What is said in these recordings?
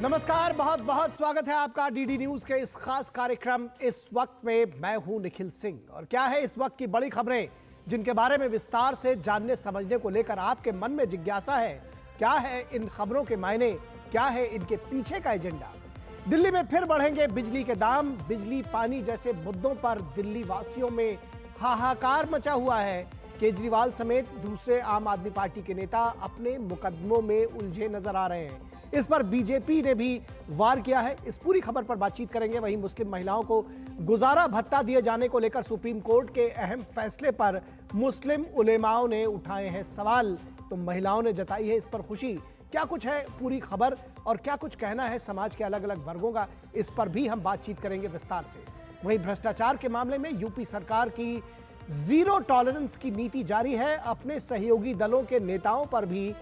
नमस्कार, बहुत बहुत स्वागत है आपका डीडी न्यूज के इस खास कार्यक्रम इस वक्त में। मैं हूं निखिल सिंह और क्या है इस वक्त की बड़ी खबरें जिनके बारे में विस्तार से जानने समझने को लेकर आपके मन में जिज्ञासा है। क्या है इन खबरों के मायने, क्या है इनके पीछे का एजेंडा। दिल्ली में फिर बढ़ेंगे बिजली के दाम। बिजली पानी जैसे मुद्दों पर दिल्ली वासियों में हाहाकार मचा हुआ है। केजरीवाल समेत दूसरे आम आदमी पार्टी के नेता अपने मुकदमों में उलझे नजर आ रहे हैं। इस पर बीजेपी ने भी वार किया है। इस पूरी खबर पर बातचीत करेंगे। वहीं मुस्लिम महिलाओं को गुजारा भत्ता दिए जाने को लेकर सुप्रीम कोर्ट के अहम फैसले पर मुस्लिम उलेमाओं ने उठाए हैं सवाल, तो महिलाओं ने जताई है इस पर खुशी। क्या कुछ है पूरी खबर और क्या कुछ कहना है समाज के अलग अलग वर्गों का, इस पर भी हम बातचीत करेंगे विस्तार से। वहीं भ्रष्टाचार के मामले में यूपी सरकार की जीरो टॉलरेंस की नीति जारी है। अपने सहयोगी दलों के नेताओं पर भी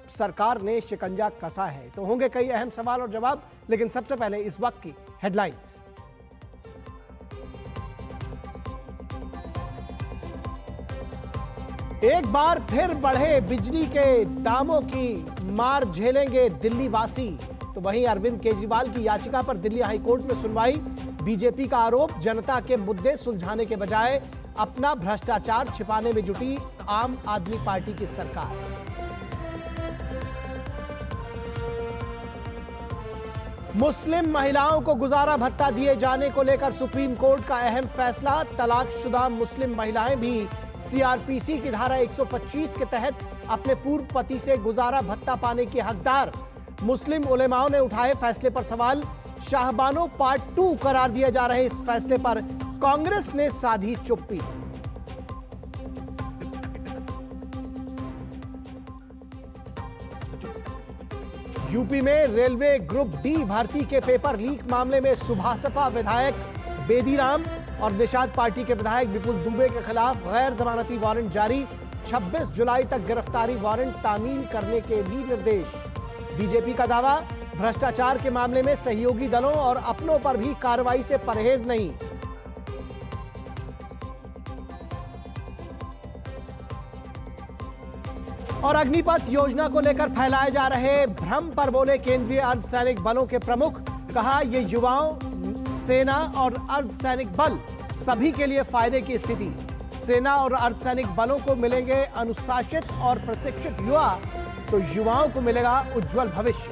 सरकार ने शिकंजा कसा है। तो होंगे कई अहम सवाल और जवाब, लेकिन सबसे पहले इस वक्त की हेडलाइंस। एक बार फिर बढ़े बिजली के दामों की मार झेलेंगे दिल्ली वासी। तो वहीं अरविंद केजरीवाल की याचिका पर दिल्ली हाईकोर्ट में सुनवाई। बीजेपी का आरोप, जनता के मुद्दे सुलझाने के बजाय अपना भ्रष्टाचार छिपाने में जुटी आम आदमी पार्टी की सरकार। मुस्लिम महिलाओं को गुजारा भत्ता दिए जाने को लेकर सुप्रीम कोर्ट का अहम फैसला। तलाकशुदा मुस्लिम महिलाएं भी सीआरपीसी की धारा 125 के तहत अपने पूर्व पति से गुजारा भत्ता पाने की हकदार। मुस्लिम उलेमाओं ने उठाए फैसले पर सवाल। शाहबानो पार्ट 2 करार दिए जा रहे इस फैसले पर कांग्रेस ने साधी चुप्पी। यूपी में रेलवे ग्रुप डी भर्ती के पेपर लीक मामले में सुभासपा विधायक बेदीराम और निषाद पार्टी के विधायक विपुल दुबे के खिलाफ गैर जमानती वारंट जारी। 26 जुलाई तक गिरफ्तारी वारंट तामील करने के भी निर्देश। बीजेपी का दावा, भ्रष्टाचार के मामले में सहयोगी दलों और अपनों पर भी कार्रवाई से परहेज नहीं। और अग्निपथ योजना को लेकर फैलाए जा रहे भ्रम पर बोले केंद्रीय अर्धसैनिक बलों के प्रमुख। कहा, ये युवाओं, सेना और अर्धसैनिक बल सभी के लिए फायदे की स्थिति। सेना और अर्धसैनिक बलों को मिलेंगे अनुशासित और प्रशिक्षित युवा, तो युवाओं को मिलेगा उज्जवल भविष्य।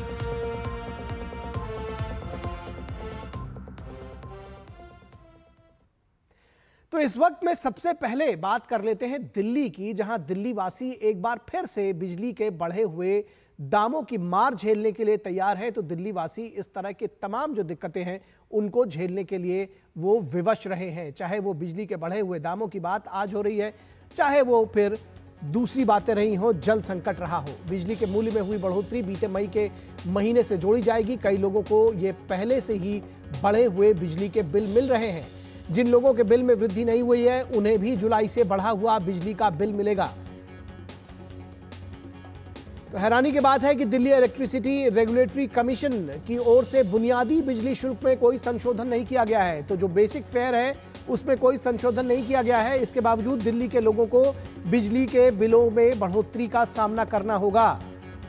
तो इस वक्त में सबसे पहले बात कर लेते हैं दिल्ली की, जहां दिल्ली वासी एक बार फिर से बिजली के बढ़े हुए दामों की मार झेलने के लिए तैयार हैं। तो दिल्ली वासी इस तरह के तमाम जो दिक्कतें हैं उनको झेलने के लिए वो विवश रहे हैं। चाहे वो बिजली के बढ़े हुए दामों की बात आज हो रही है, चाहे वो फिर दूसरी बातें रही हो, जल संकट रहा हो। बिजली के मूल्य में हुई बढ़ोतरी बीते मई के महीने से जोड़ी जाएगी। कई लोगों को ये पहले से ही बढ़े हुए बिजली के बिल मिल रहे हैं। जिन लोगों के बिल में वृद्धि नहीं हुई है उन्हें भी जुलाई से बढ़ा हुआ बिजली का बिल मिलेगा। तो हैरानी की बात है कि दिल्ली इलेक्ट्रिसिटी रेगुलेटरी कमीशन की ओर से बुनियादी बिजली शुल्क में कोई संशोधन नहीं किया गया है। तो जो बेसिक फेयर है उसमें कोई संशोधन नहीं किया गया है। इसके बावजूद दिल्ली के लोगों को बिजली के बिलों में बढ़ोतरी का सामना करना होगा।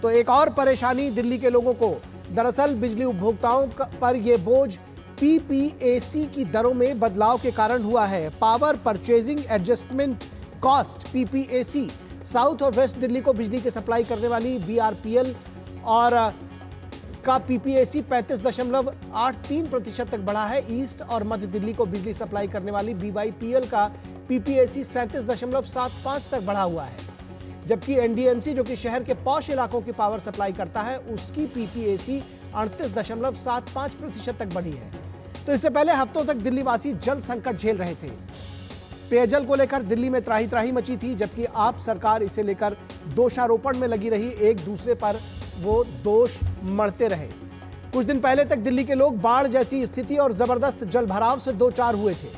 तो एक और परेशानी दिल्ली के लोगों को, दरअसल बिजली उपभोक्ताओं पर यह बोझ पीपीएसी की दरों में बदलाव के कारण हुआ है। Power purchasing adjustment cost PPAC south और वेस्ट दिल्ली को बिजली की सप्लाई करने वाली बीआरपीएल और का पीपीएसी 35.83% तक बढ़ा है। ईस्ट और मध्य दिल्ली को बिजली सप्लाई करने वाली बीवाईपीएल का पीपीएसी 37.75 तक बढ़ा हुआ है। जबकि एनडीएमसी जो कि शहर के पॉश इलाकों की पावर सप्लाई करता है, उसकी पीपीएसी 38.75% तक बढ़ी है। तो इससे पहले हफ्तों तक दिल्ली वासी जल संकट झेल रहे थे। पेयजल को लेकर दिल्ली में त्राही त्राही मची थी, जबकि आप सरकार इसे लेकर दोषारोपण में लगी रही। एक दूसरे पर वो दोष मढ़ते रहे। कुछ दिन पहले तक दिल्ली के लोग बाढ़ जैसी स्थिति और जबरदस्त जलभराव से दो चार हुए थे।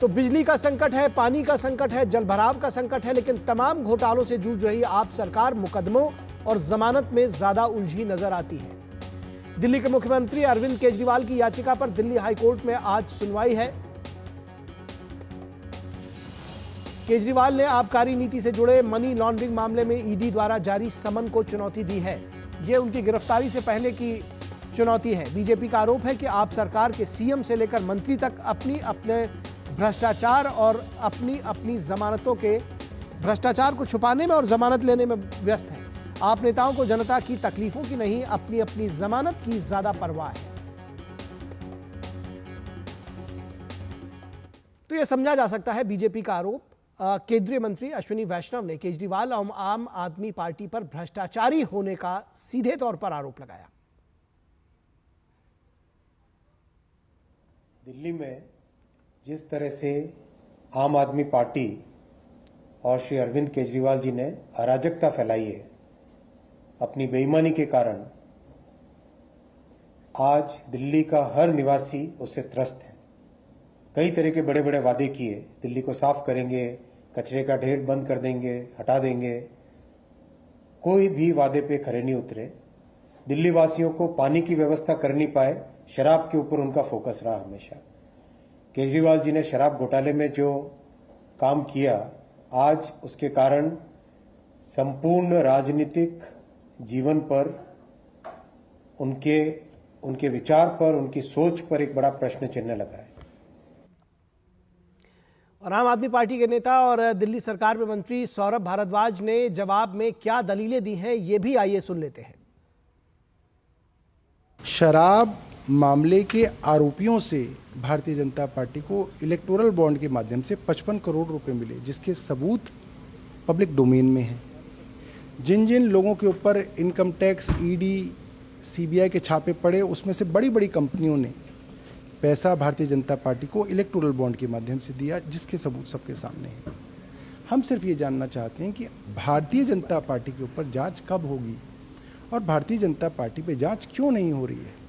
तो बिजली का संकट है, पानी का संकट है, जलभराव का संकट है, लेकिन तमाम घोटालों से जूझ रही आप सरकार मुकदमों और जमानत में ज्यादा उलझी नजर आती है। दिल्ली के मुख्यमंत्री अरविंद केजरीवाल की याचिका पर दिल्ली हाईकोर्ट में आज सुनवाई है। केजरीवाल ने आबकारी नीति से जुड़े मनी लॉन्ड्रिंग मामले में ईडी द्वारा जारी समन को चुनौती दी है। यह उनकी गिरफ्तारी से पहले की चुनौती है। बीजेपी का आरोप है कि आप सरकार के सीएम से लेकर मंत्री तक अपने भ्रष्टाचार और अपनी जमानतों के भ्रष्टाचार को छुपाने में और जमानत लेने में व्यस्त हैं। आप नेताओं को जनता की तकलीफों की नहीं, अपनी जमानत की ज्यादा परवाह है। तो यह समझा जा सकता है बीजेपी का आरोप केंद्रीय मंत्री अश्विनी वैष्णव ने केजरीवाल और आम आदमी पार्टी पर भ्रष्टाचारी होने का सीधे तौर पर आरोप लगाया। दिल्ली में जिस तरह से आम आदमी पार्टी और श्री अरविंद केजरीवाल जी ने अराजकता फैलाई है, अपनी बेईमानी के कारण आज दिल्ली का हर निवासी उससे त्रस्त है। कई तरह के बड़े बड़े वादे किए, दिल्ली को साफ करेंगे, कचरे का ढेर बंद कर देंगे, हटा देंगे, कोई भी वादे पे खरे नहीं उतरे। दिल्ली वासियों को पानी की व्यवस्था कर नहीं पाए, शराब के ऊपर उनका फोकस रहा हमेशा। केजरीवाल जी ने शराब घोटाले में जो काम किया, आज उसके कारण संपूर्ण राजनीतिक जीवन पर, उनके विचार पर, उनकी सोच पर एक बड़ा प्रश्न चिन्ह लगा है। और आम आदमी पार्टी के नेता और दिल्ली सरकार में मंत्री सौरभ भारद्वाज ने जवाब में क्या दलीलें दी हैं, ये भी आइए सुन लेते हैं। शराब मामले के आरोपियों से भारतीय जनता पार्टी को इलेक्टोरल बॉन्ड के माध्यम से 55 करोड़ रुपए मिले, जिसके सबूत पब्लिक डोमेन में हैं। जिन जिन लोगों के ऊपर इनकम टैक्स, ईडी, सीबीआई के छापे पड़े, उसमें से बड़ी बड़ी कंपनियों ने पैसा भारतीय जनता पार्टी को इलेक्टोरल बॉन्ड के माध्यम से दिया, जिसके सबूत सबके सामने हैं। हम सिर्फ ये जानना चाहते हैं कि भारतीय जनता पार्टी के ऊपर जांच कब होगी और भारतीय जनता पार्टी पे जांच क्यों नहीं हो रही है।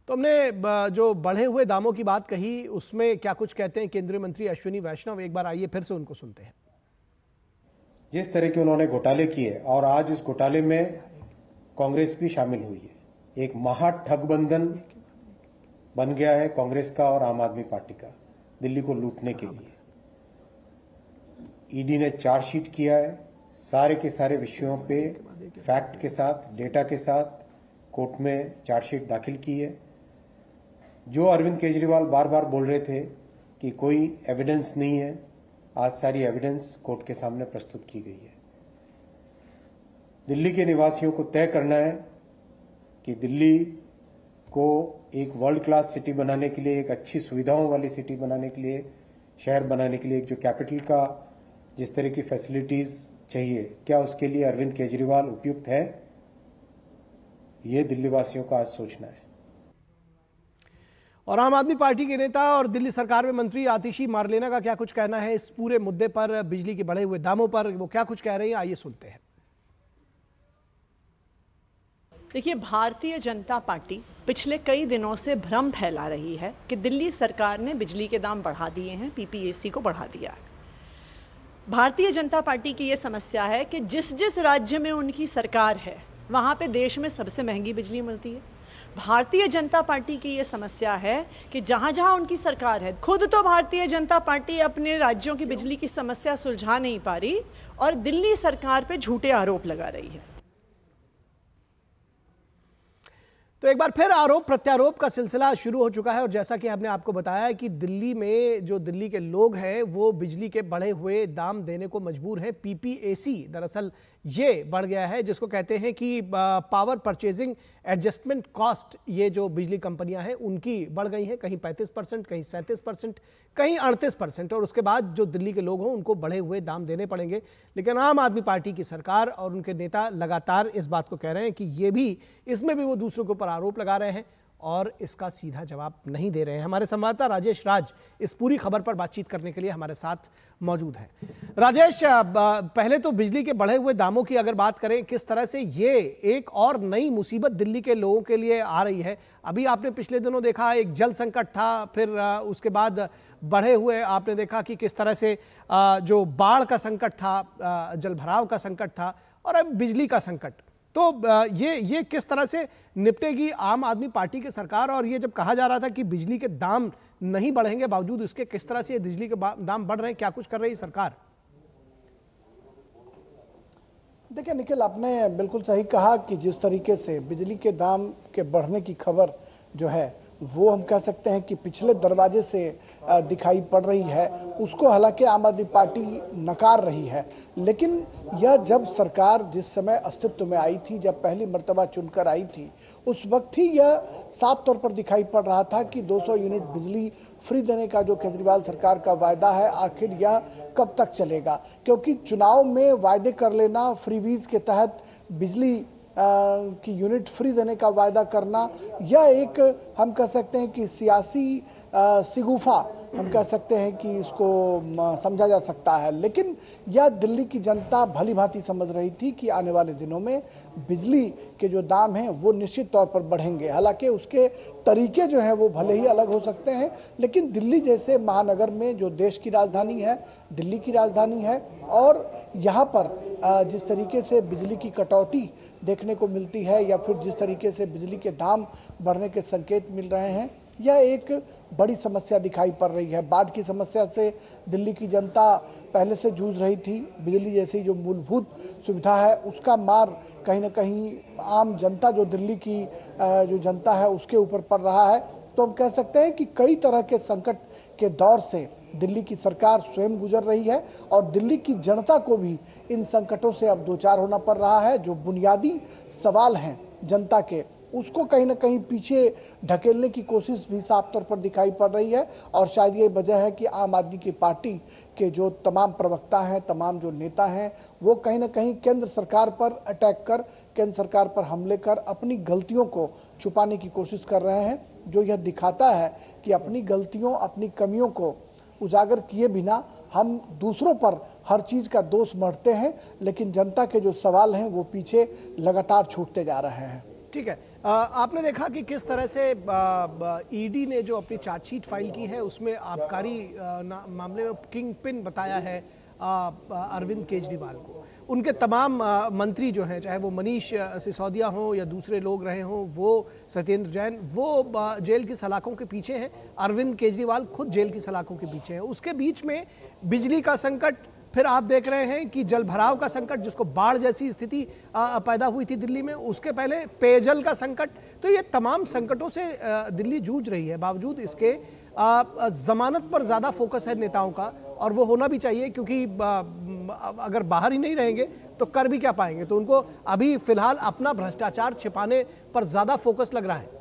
तो हमने जो बढ़े हुए दामों की बात कही, उसमें क्या कुछ कहते हैं केंद्रीय मंत्री अश्विनी वैष्णव, एक बार आइए फिर से उनको सुनते हैं। जिस तरह के उन्होंने घोटाले किए और आज इस घोटाले में कांग्रेस भी शामिल हुई है, एक महाठगबंधन बन गया है कांग्रेस का और आम आदमी पार्टी का दिल्ली को लूटने के लिए। ईडी ने चार्जशीट किया है, सारे के सारे विषयों पे फैक्ट के साथ, डेटा के साथ कोर्ट में चार्जशीट दाखिल की है। जो अरविंद केजरीवाल बार बार बोल रहे थे कि कोई एविडेंस नहीं है, आज सारी एविडेंस कोर्ट के सामने प्रस्तुत की गई है। दिल्ली के निवासियों को तय करना है कि दिल्ली को एक वर्ल्ड क्लास सिटी बनाने के लिए, एक अच्छी सुविधाओं वाली सिटी बनाने के लिए, शहर बनाने के लिए, एक जो कैपिटल का जिस तरह की फैसिलिटीज चाहिए, क्या उसके लिए अरविंद केजरीवाल उपयुक्त है? ये दिल्ली वासियों का आज सोचना है। और आम आदमी पार्टी के नेता और दिल्ली सरकार में मंत्री आतिशी मारलेना का क्या कुछ कहना है इस पूरे मुद्दे पर, बिजली के बढ़े हुए दामों पर, वो क्या कुछ कह रहे हैं, आइए सुनते हैं। देखिए, भारतीय जनता पार्टी पिछले कई दिनों से भ्रम फैला रही है कि दिल्ली सरकार ने बिजली के दाम बढ़ा दिए हैं, पीपीएसी को बढ़ा दिया है। भारतीय जनता पार्टी की ये समस्या है कि जिस जिस राज्य में उनकी सरकार है, वहाँ पे देश में सबसे महंगी बिजली मिलती है। भारतीय जनता पार्टी की ये समस्या है कि जहाँ जहाँ उनकी सरकार है, खुद तो भारतीय जनता पार्टी अपने राज्यों की बिजली की समस्या सुलझा नहीं पा रही और दिल्ली सरकार पे झूठे आरोप लगा रही है। तो एक बार फिर आरोप प्रत्यारोप का सिलसिला शुरू हो चुका है और जैसा कि हमने आपको बताया कि दिल्ली में जो दिल्ली के लोग हैं वो बिजली के बढ़े हुए दाम देने को मजबूर हैं। पीपीएसी दरअसल ये बढ़ गया है, जिसको कहते हैं कि पावर परचेजिंग एडजस्टमेंट कॉस्ट। ये जो बिजली कंपनियां हैं उनकी बढ़ गई हैं, कहीं 35%, कहीं 37%, कहीं 38%। और उसके बाद जो दिल्ली के लोग हों उनको बढ़े हुए दाम देने पड़ेंगे। लेकिन आम आदमी पार्टी की सरकार और उनके नेता लगातार इस बात को कह रहे हैं कि ये भी, इसमें भी वो दूसरों के ऊपर आरोप लगा रहे हैं और इसका सीधा जवाब नहीं दे रहे हैं। हमारे संवाददाता राजेश राज इस पूरी खबर पर बातचीत करने के लिए हमारे साथ मौजूद हैं। राजेश, पहले तो बिजली के बढ़े हुए दामों की अगर बात करें, किस तरह से ये एक और नई मुसीबत दिल्ली के लोगों के लिए आ रही है। अभी आपने पिछले दिनों देखा एक जल संकट था, फिर उसके बाद बढ़े हुए आपने देखा कि किस तरह से जो बाढ़ का संकट था, जल भराव का संकट था, और अब बिजली का संकट। तो ये किस तरह से निपटेगी आम आदमी पार्टी की सरकार? और ये जब कहा जा रहा था कि बिजली के दाम नहीं बढ़ेंगे, बावजूद इसके किस तरह से बिजली के दाम बढ़ रहे हैं, क्या कुछ कर रही है सरकार? देखिए निखिल, आपने बिल्कुल सही कहा कि जिस तरीके से बिजली के दाम के बढ़ने की खबर जो है वो हम कह सकते हैं कि पिछले दरवाजे से दिखाई पड़ रही है, उसको हालांकि आम आदमी पार्टी नकार रही है। लेकिन यह जब सरकार जिस समय अस्तित्व में आई थी, जब पहली मर्तबा चुनकर आई थी, उस वक्त ही यह साफ तौर पर दिखाई पड़ रहा था कि 200 यूनिट बिजली फ्री देने का जो केजरीवाल सरकार का वायदा है, आखिर यह कब तक चलेगा। क्योंकि चुनाव में वायदे कर लेना, फ्रीवीज के तहत बिजली की यूनिट फ्री देने का वायदा करना, यह एक हम कह सकते हैं कि सियासी सिगुफा हम कह सकते हैं कि इसको समझा जा सकता है। लेकिन यह दिल्ली की जनता भली भांति समझ रही थी कि आने वाले दिनों में बिजली के जो दाम हैं वो निश्चित तौर पर बढ़ेंगे। हालांकि उसके तरीके जो हैं वो भले ही अलग हो सकते हैं, लेकिन दिल्ली जैसे महानगर में जो देश की राजधानी है, दिल्ली की राजधानी है, और यहाँ पर जिस तरीके से बिजली की कटौती देखने को मिलती है या फिर जिस तरीके से बिजली के दाम बढ़ने के संकेत मिल रहे हैं, यह एक बड़ी समस्या दिखाई पड़ रही है। बाढ़ की समस्या से दिल्ली की जनता पहले से जूझ रही थी। बिजली जैसी जो मूलभूत सुविधा है उसका मार कहीं ना कहीं आम जनता, जो दिल्ली की जो जनता है उसके ऊपर पड़ रहा है। तो हम कह सकते हैं कि कई तरह के संकट के दौर से दिल्ली की सरकार स्वयं गुजर रही है और दिल्ली की जनता को भी इन संकटों से अब दो चार होना पड़ रहा है। जो बुनियादी सवाल हैं जनता के, उसको कहीं ना कहीं पीछे ढकेलने की कोशिश भी साफ तौर पर दिखाई पड़ रही है। और शायद ये वजह है कि आम आदमी की पार्टी के जो तमाम प्रवक्ता हैं, तमाम जो नेता हैं, वो कहीं ना कहीं केंद्र सरकार पर अटैक कर, केंद्र सरकार पर हमले कर अपनी गलतियों को छुपाने की कोशिश कर रहे हैं। जो यह दिखाता है कि अपनी गलतियों, अपनी कमियों को उजागर किए बिना हम दूसरों पर हर चीज का दोष मढ़ते हैं, लेकिन जनता के जो सवाल हैं वो पीछे लगातार छूटते जा रहे हैं। ठीक है, आपने देखा कि किस तरह से ईडी ने जो अपनी चार्जशीट फाइल की है उसमें आबकारी मामले में किंग पिन बताया है अरविंद केजरीवाल को। उनके तमाम मंत्री जो हैं, चाहे वो मनीष सिसोदिया हों या दूसरे लोग रहे हों, वो सत्येंद्र जैन, वो जेल की सलाखों के पीछे हैं। अरविंद केजरीवाल खुद जेल की सलाखों के पीछे हैं। उसके बीच में बिजली का संकट, फिर आप देख रहे हैं कि जल भराव का संकट, जिसको बाढ़ जैसी स्थिति पैदा हुई थी दिल्ली में, उसके पहले पेयजल का संकट। तो ये तमाम संकटों से दिल्ली जूझ रही है। बावजूद इसके जमानत पर ज़्यादा फोकस है नेताओं का, और वो होना भी चाहिए, क्योंकि अगर बाहर ही नहीं रहेंगे तो कर भी क्या पाएंगे। तो उनको अभी फिलहाल अपना भ्रष्टाचार छिपाने पर ज़्यादा फोकस लग रहा है।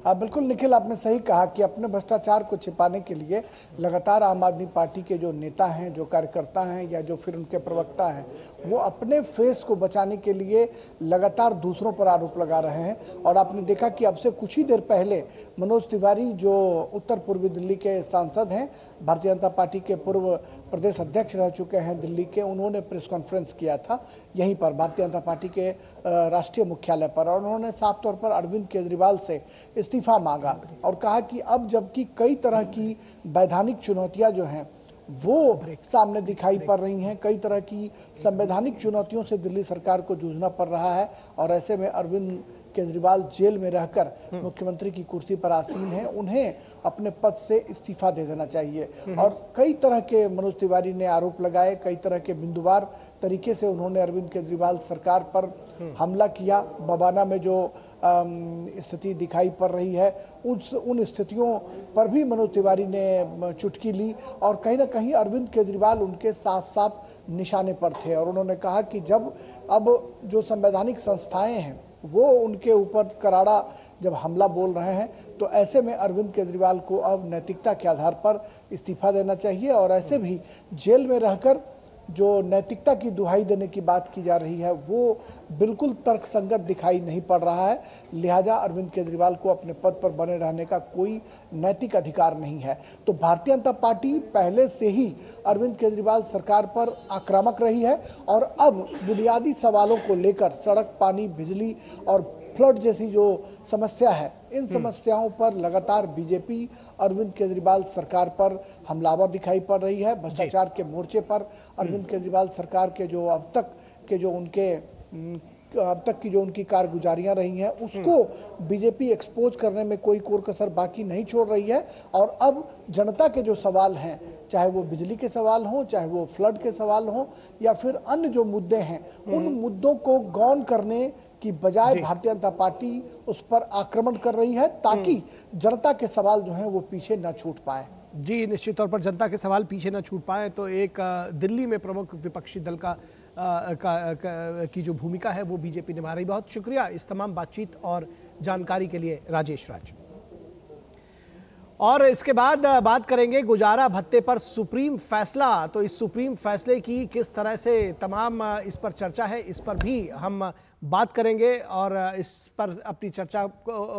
बिल्कुल निखिल, आपने सही कहा कि अपने भ्रष्टाचार को छिपाने के लिए लगातार आम आदमी पार्टी के जो नेता हैं, जो कार्यकर्ता हैं या जो फिर उनके प्रवक्ता हैं, वो अपने फेस को बचाने के लिए लगातार दूसरों पर आरोप लगा रहे हैं। और आपने देखा कि अब से कुछ ही देर पहले मनोज तिवारी, जो उत्तर पूर्वी दिल्ली के सांसद हैं, भारतीय जनता पार्टी के पूर्व प्रदेश अध्यक्ष रह चुके हैं दिल्ली के, उन्होंने प्रेस कॉन्फ्रेंस किया था यहीं पर भारतीय जनता पार्टी के राष्ट्रीय मुख्यालय पर, और उन्होंने साफ तौर पर अरविंद केजरीवाल से इस्तीफा मांगा और कहा कि अब जबकि कई तरह की वैधानिक चुनौतियां जो हैं वो सामने दिखाई पड़ रही हैं, कई तरह की संवैधानिक चुनौतियों से दिल्ली सरकार को जूझना पड़ रहा है, और ऐसे में अरविंद केजरीवाल जेल में रहकर मुख्यमंत्री की कुर्सी पर आसीन हैं, उन्हें अपने पद से इस्तीफा दे देना चाहिए। और कई तरह के मनोज तिवारी ने आरोप लगाए, कई तरह के बिंदुवार तरीके से उन्होंने अरविंद केजरीवाल सरकार पर हमला किया। बबाना में जो स्थिति दिखाई पड़ रही है, उन स्थितियों पर भी मनोज तिवारी ने चुटकी ली, और कहीं ना कहीं अरविंद केजरीवाल उनके साथ साथ निशाने पर थे। और उन्होंने कहा कि जब अब जो संवैधानिक संस्थाएं हैं वो उनके ऊपर करारा जब हमला बोल रहे हैं, तो ऐसे में अरविंद केजरीवाल को अब नैतिकता के आधार पर इस्तीफा देना चाहिए। और ऐसे भी जेल में रहकर जो नैतिकता की दुहाई देने की बात की जा रही है वो बिल्कुल तर्कसंगत दिखाई नहीं पड़ रहा है। लिहाजा अरविंद केजरीवाल को अपने पद पर बने रहने का कोई नैतिक अधिकार नहीं है। तो भारतीय जनता पार्टी पहले से ही अरविंद केजरीवाल सरकार पर आक्रामक रही है, और अब बुनियादी सवालों को लेकर, सड़क, पानी, बिजली और फ्लड जैसी जो समस्या है, इन समस्याओं पर लगातार बीजेपी अरविंद केजरीवाल सरकार पर हमलावर दिखाई पड़ रही है। भ्रष्टाचार के मोर्चे पर अरविंद केजरीवाल सरकार के जो अब तक के जो उनके अब तक की जो उनकी कारगुजारियां रही हैं उसको बीजेपी एक्सपोज करने में कोई कोर कसर बाकी नहीं छोड़ रही है। और अब जनता के जो सवाल हैं, चाहे वो बिजली के सवाल हों, चाहे वो फ्लड के सवाल हों, या फिर अन्य जो मुद्दे हैं, उन मुद्दों को गौन करने की बजाय भारतीय जनता पार्टी उस पर आक्रमण कर रही है ताकि जनता के सवाल जो हैं वो पीछे न छूट पाए। जी, निश्चित तौर पर जनता के सवाल पीछे न छूट पाए। तो एक दिल्ली में प्रमुख विपक्षी दल की जो भूमिका है वो बीजेपी निभा रही। बहुत शुक्रिया इस तमाम बातचीत और जानकारी के लिए राजेश राज। और इसके बाद बात करेंगे गुजारा भत्ते पर सुप्रीम फैसला। तो इस सुप्रीम फैसले की किस तरह से तमाम इस पर चर्चा है, इस पर भी हम बात करेंगे और इस पर अपनी चर्चा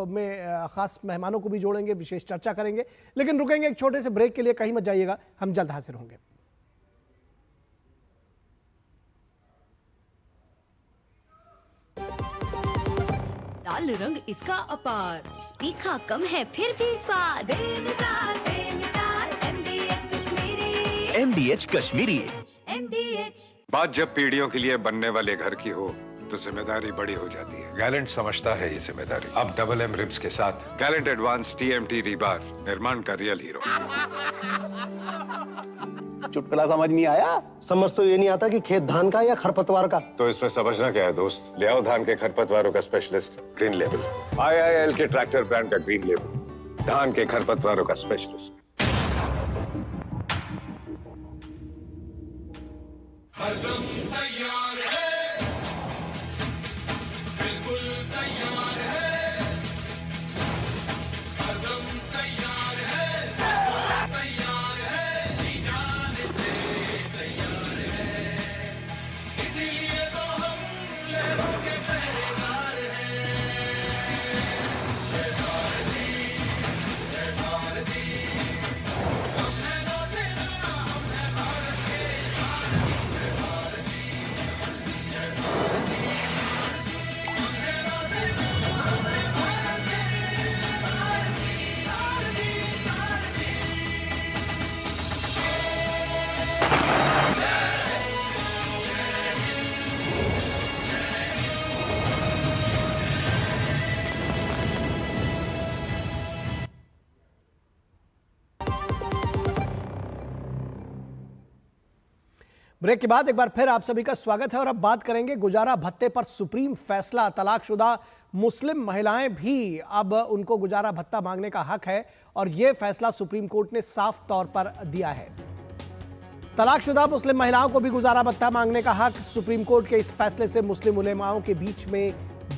में खास मेहमानों को भी जोड़ेंगे, विशेष चर्चा करेंगे। लेकिन रुकेंगे एक छोटे से ब्रेक के लिए, कहीं मत जाइएगा, हम जल्द हाजिर होंगे। लाल रंग इसका अपार, तीखा कम है फिर भी स्वाद, बेमिसाल बेमिसाल MDH Kashmiri. MDH Kashmiri. MDH। बात जब पीढ़ियों के लिए बनने वाले घर की हो तो जिम्मेदारी बड़ी हो जाती है। गैलेंट समझता है ये जिम्मेदारी। अब डबल M रिब्स के साथ गैलेंट एडवांस TMT रीबार, निर्माण का रियल हीरो। चुटकुला समझ नहीं आया? समझ तो ये नहीं आता कि खेत धान का या खरपतवार का। तो इसमें समझना क्या है दोस्त? ले आओ धान के खरपतवारों का स्पेशलिस्ट ग्रीन लेबल। IIL के ट्रैक्टर ब्रांड का ग्रीन लेबल, धान के खरपतवारों का स्पेशलिस्ट। हरदम तैयार है, बिल्कुल तैयार है, हरदम तैयार है, तैयार है, जी जाने से तैयार है, इसीलिए तो हम लहरों के पहरेदार हैं। जय भारती, जय भारती, हम हैं नौसेना, हम हैं भारत के सारथी। जय भारती, जय भारती, हम हैं नौसेना, हम हैं भारत के सारथी, सारथी, सारथी। ब्रेक के बाद एक बार फिर आप सभी का स्वागत है और अब बात करेंगे गुजारा भत्ते पर सुप्रीम फैसला। तलाकशुदा मुस्लिम महिलाएं भी अब उनको गुजारा भत्ता मांगने का हक है और यह फैसला सुप्रीम कोर्ट ने साफ तौर पर दिया है। तलाकशुदा मुस्लिम महिलाओं को भी गुजारा भत्ता मांगने का हक। सुप्रीम कोर्ट के इस फैसले से मुस्लिम उलेमाओं के बीच में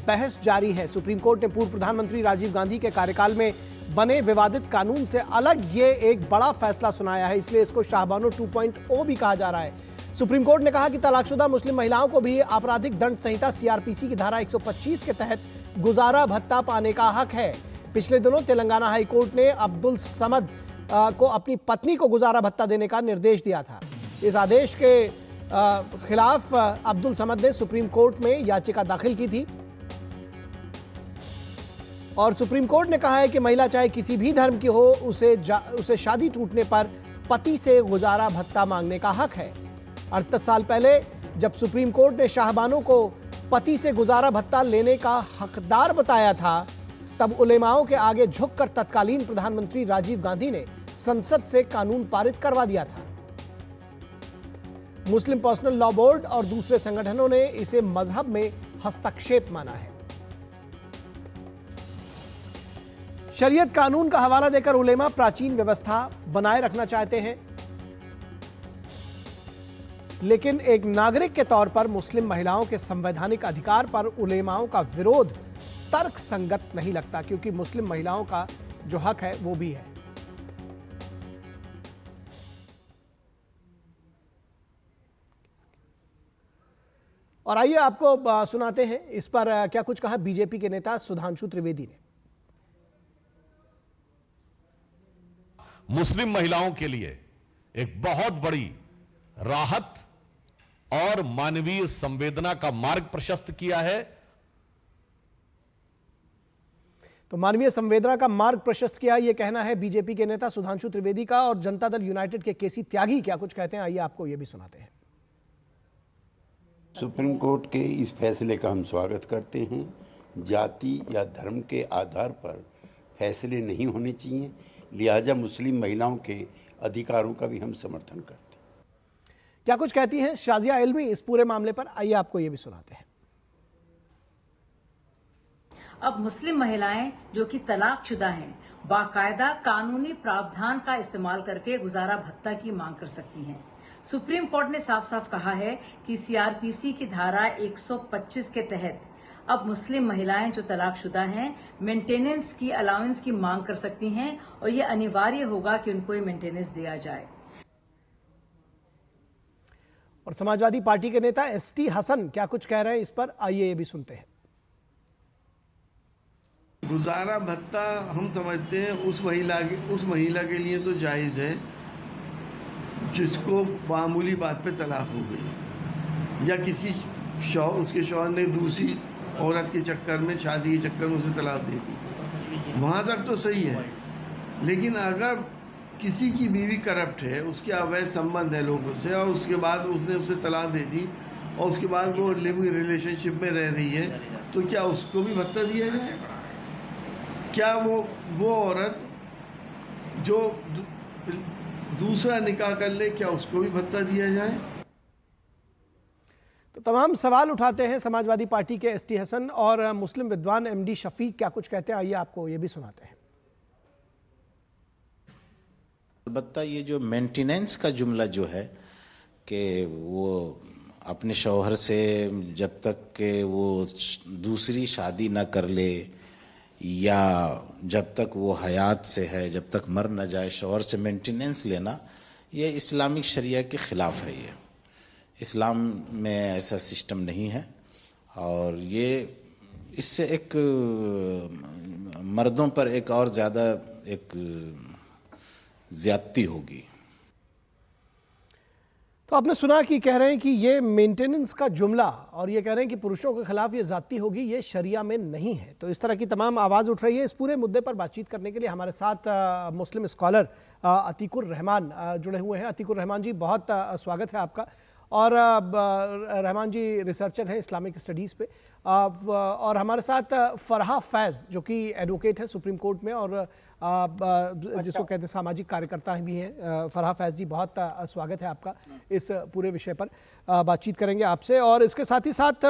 बहस जारी है। सुप्रीम कोर्ट ने पूर्व प्रधानमंत्री राजीव गांधी के कार्यकाल में बने विवादित कानून से अलग ये एक बड़ा फैसला सुनाया है, इसलिए इसको शाहबानो 2.0 भी कहा जा रहा है। सुप्रीम कोर्ट ने कहा कि तलाकशुदा मुस्लिम महिलाओं को भी आपराधिक दंड संहिता CRPC की धारा 125 के तहत गुजारा भत्ता पाने का हक है। पिछले दिनों तेलंगाना हाई कोर्ट ने अब्दुल समद को अपनी पत्नी को गुजारा भत्ता देने का निर्देश दिया था। इस आदेश के खिलाफ अब्दुल समद ने सुप्रीम कोर्ट में याचिका दाखिल की थी और सुप्रीम कोर्ट ने कहा है कि महिला चाहे किसी भी धर्म की हो, उसे शादी टूटने पर पति से गुजारा भत्ता मांगने का हक है। 38 साल पहले जब सुप्रीम कोर्ट ने शाहबानो को पति से गुजारा भत्ता लेने का हकदार बताया था, तब उलेमाओं के आगे झुककर तत्कालीन प्रधानमंत्री राजीव गांधी ने संसद से कानून पारित करवा दिया था। मुस्लिम पर्सनल लॉ बोर्ड और दूसरे संगठनों ने इसे मजहब में हस्तक्षेप माना है। शरीयत कानून का हवाला देकर उलेमा प्राचीन व्यवस्था बनाए रखना चाहते हैं, लेकिन एक नागरिक के तौर पर मुस्लिम महिलाओं के संवैधानिक अधिकार पर उलेमाओं का विरोध तर्क संगत नहीं लगता, क्योंकि मुस्लिम महिलाओं का जो हक है वो भी है। और आइए आपको सुनाते हैं इस पर क्या कुछ कहा बीजेपी के नेता सुधांशु त्रिवेदी ने। मुस्लिम महिलाओं के लिए एक बहुत बड़ी राहत और मानवीय संवेदना का मार्ग प्रशस्त किया है। तो मानवीय संवेदना का मार्ग प्रशस्त किया, यह कहना है बीजेपी के नेता सुधांशु त्रिवेदी का। और जनता दल यूनाइटेड के केसी त्यागी क्या कुछ कहते हैं, आइए आपको यह भी सुनाते हैं। सुप्रीम कोर्ट के इस फैसले का हम स्वागत करते हैं। जाति या धर्म के आधार पर फैसले नहीं होने चाहिए, लिहाजा मुस्लिम महिलाओं के अधिकारों का भी हम समर्थन करते हैं। क्या कुछ कहती हैं शाजिया इल्मी इस पूरे मामले पर, आइए आपको ये भी सुनाते हैं। अब मुस्लिम महिलाएं जो कि तलाकशुदा हैं, बाकायदा कानूनी प्रावधान का इस्तेमाल करके गुजारा भत्ता की मांग कर सकती हैं। सुप्रीम कोर्ट ने साफ साफ कहा है कि सीआरपीसी की धारा 125 के तहत अब मुस्लिम महिलाएं जो तलाकशुदा हैं मेंटेनेंस की अलाउंस की मांग कर सकती हैं और ये अनिवार्य होगा कि उनको ये मेंटेनेंस दिया जाए। और समाजवादी पार्टी के नेता एसटी हसन क्या कुछ कह रहे हैं इस पर, आइए ये भी सुनते हैं। गुजारा भत्ता हम समझते हैं उस महिला के लिए तो जायज़ है जिसको मामूली बात पे तलाक हो गई या किसी उसके शौहर ने दूसरी औरत के चक्कर में, शादी के चक्कर में उसे तलाक दे दी, वहाँ तक तो सही है। लेकिन अगर किसी की बीवी करप्ट है, उसके अवैध संबंध है लोगों से और उसके बाद उसने उसे तलाक दे दी और उसके बाद वो लिविंग रिलेशनशिप में रह रही है, तो क्या उसको भी भत्ता दिया जाए? क्या वो औरत जो दूसरा निकाह कर ले, क्या उसको भी भत्ता दिया जाए? तो तमाम सवाल उठाते हैं समाजवादी पार्टी के एसटी हसन और मुस्लिम विद्वान एमडी शफीक क्या कुछ कहते हैं, आइए आपको ये भी सुनाते हैं। अलबत्ता ये जो मेंटेनेंस का जुमला जो है कि वो अपने शौहर से जब तक के वो दूसरी शादी ना कर ले या जब तक वो हयात से है, जब तक मर न जाए, शौहर से मेंटेनेंस लेना, ये इस्लामिक शरिया के ख़िलाफ़ है। ये इस्लाम में ऐसा सिस्टम नहीं है और ये इससे एक मर्दों पर एक और ज़्यादा एक ज़्यादती होगी। तो आपने सुना कि कह रहे हैं कि ये मेंटेनेंस का जुमला और ये कह रहे हैं कि पुरुषों के खिलाफ ये ज़्यादती होगी, ये शरिया में नहीं है। तो इस तरह की तमाम आवाज़ उठ रही है। इस पूरे मुद्दे पर बातचीत करने के लिए हमारे साथ मुस्लिम स्कॉलर अतीकुर रहमान जुड़े हुए हैं। अतीकुर रहमान जी, बहुत स्वागत है आपका। और रहमान जी रिसर्चर हैं इस्लामिक स्टडीज़ पे, और हमारे साथ फरहा फैज़ जो कि एडवोकेट है सुप्रीम कोर्ट में और जिसको कहते हैं सामाजिक कार्यकर्ता भी हैं। फरहा फैज़ जी, बहुत स्वागत है आपका। इस पूरे विषय पर बातचीत करेंगे आपसे। और इसके साथ ही साथ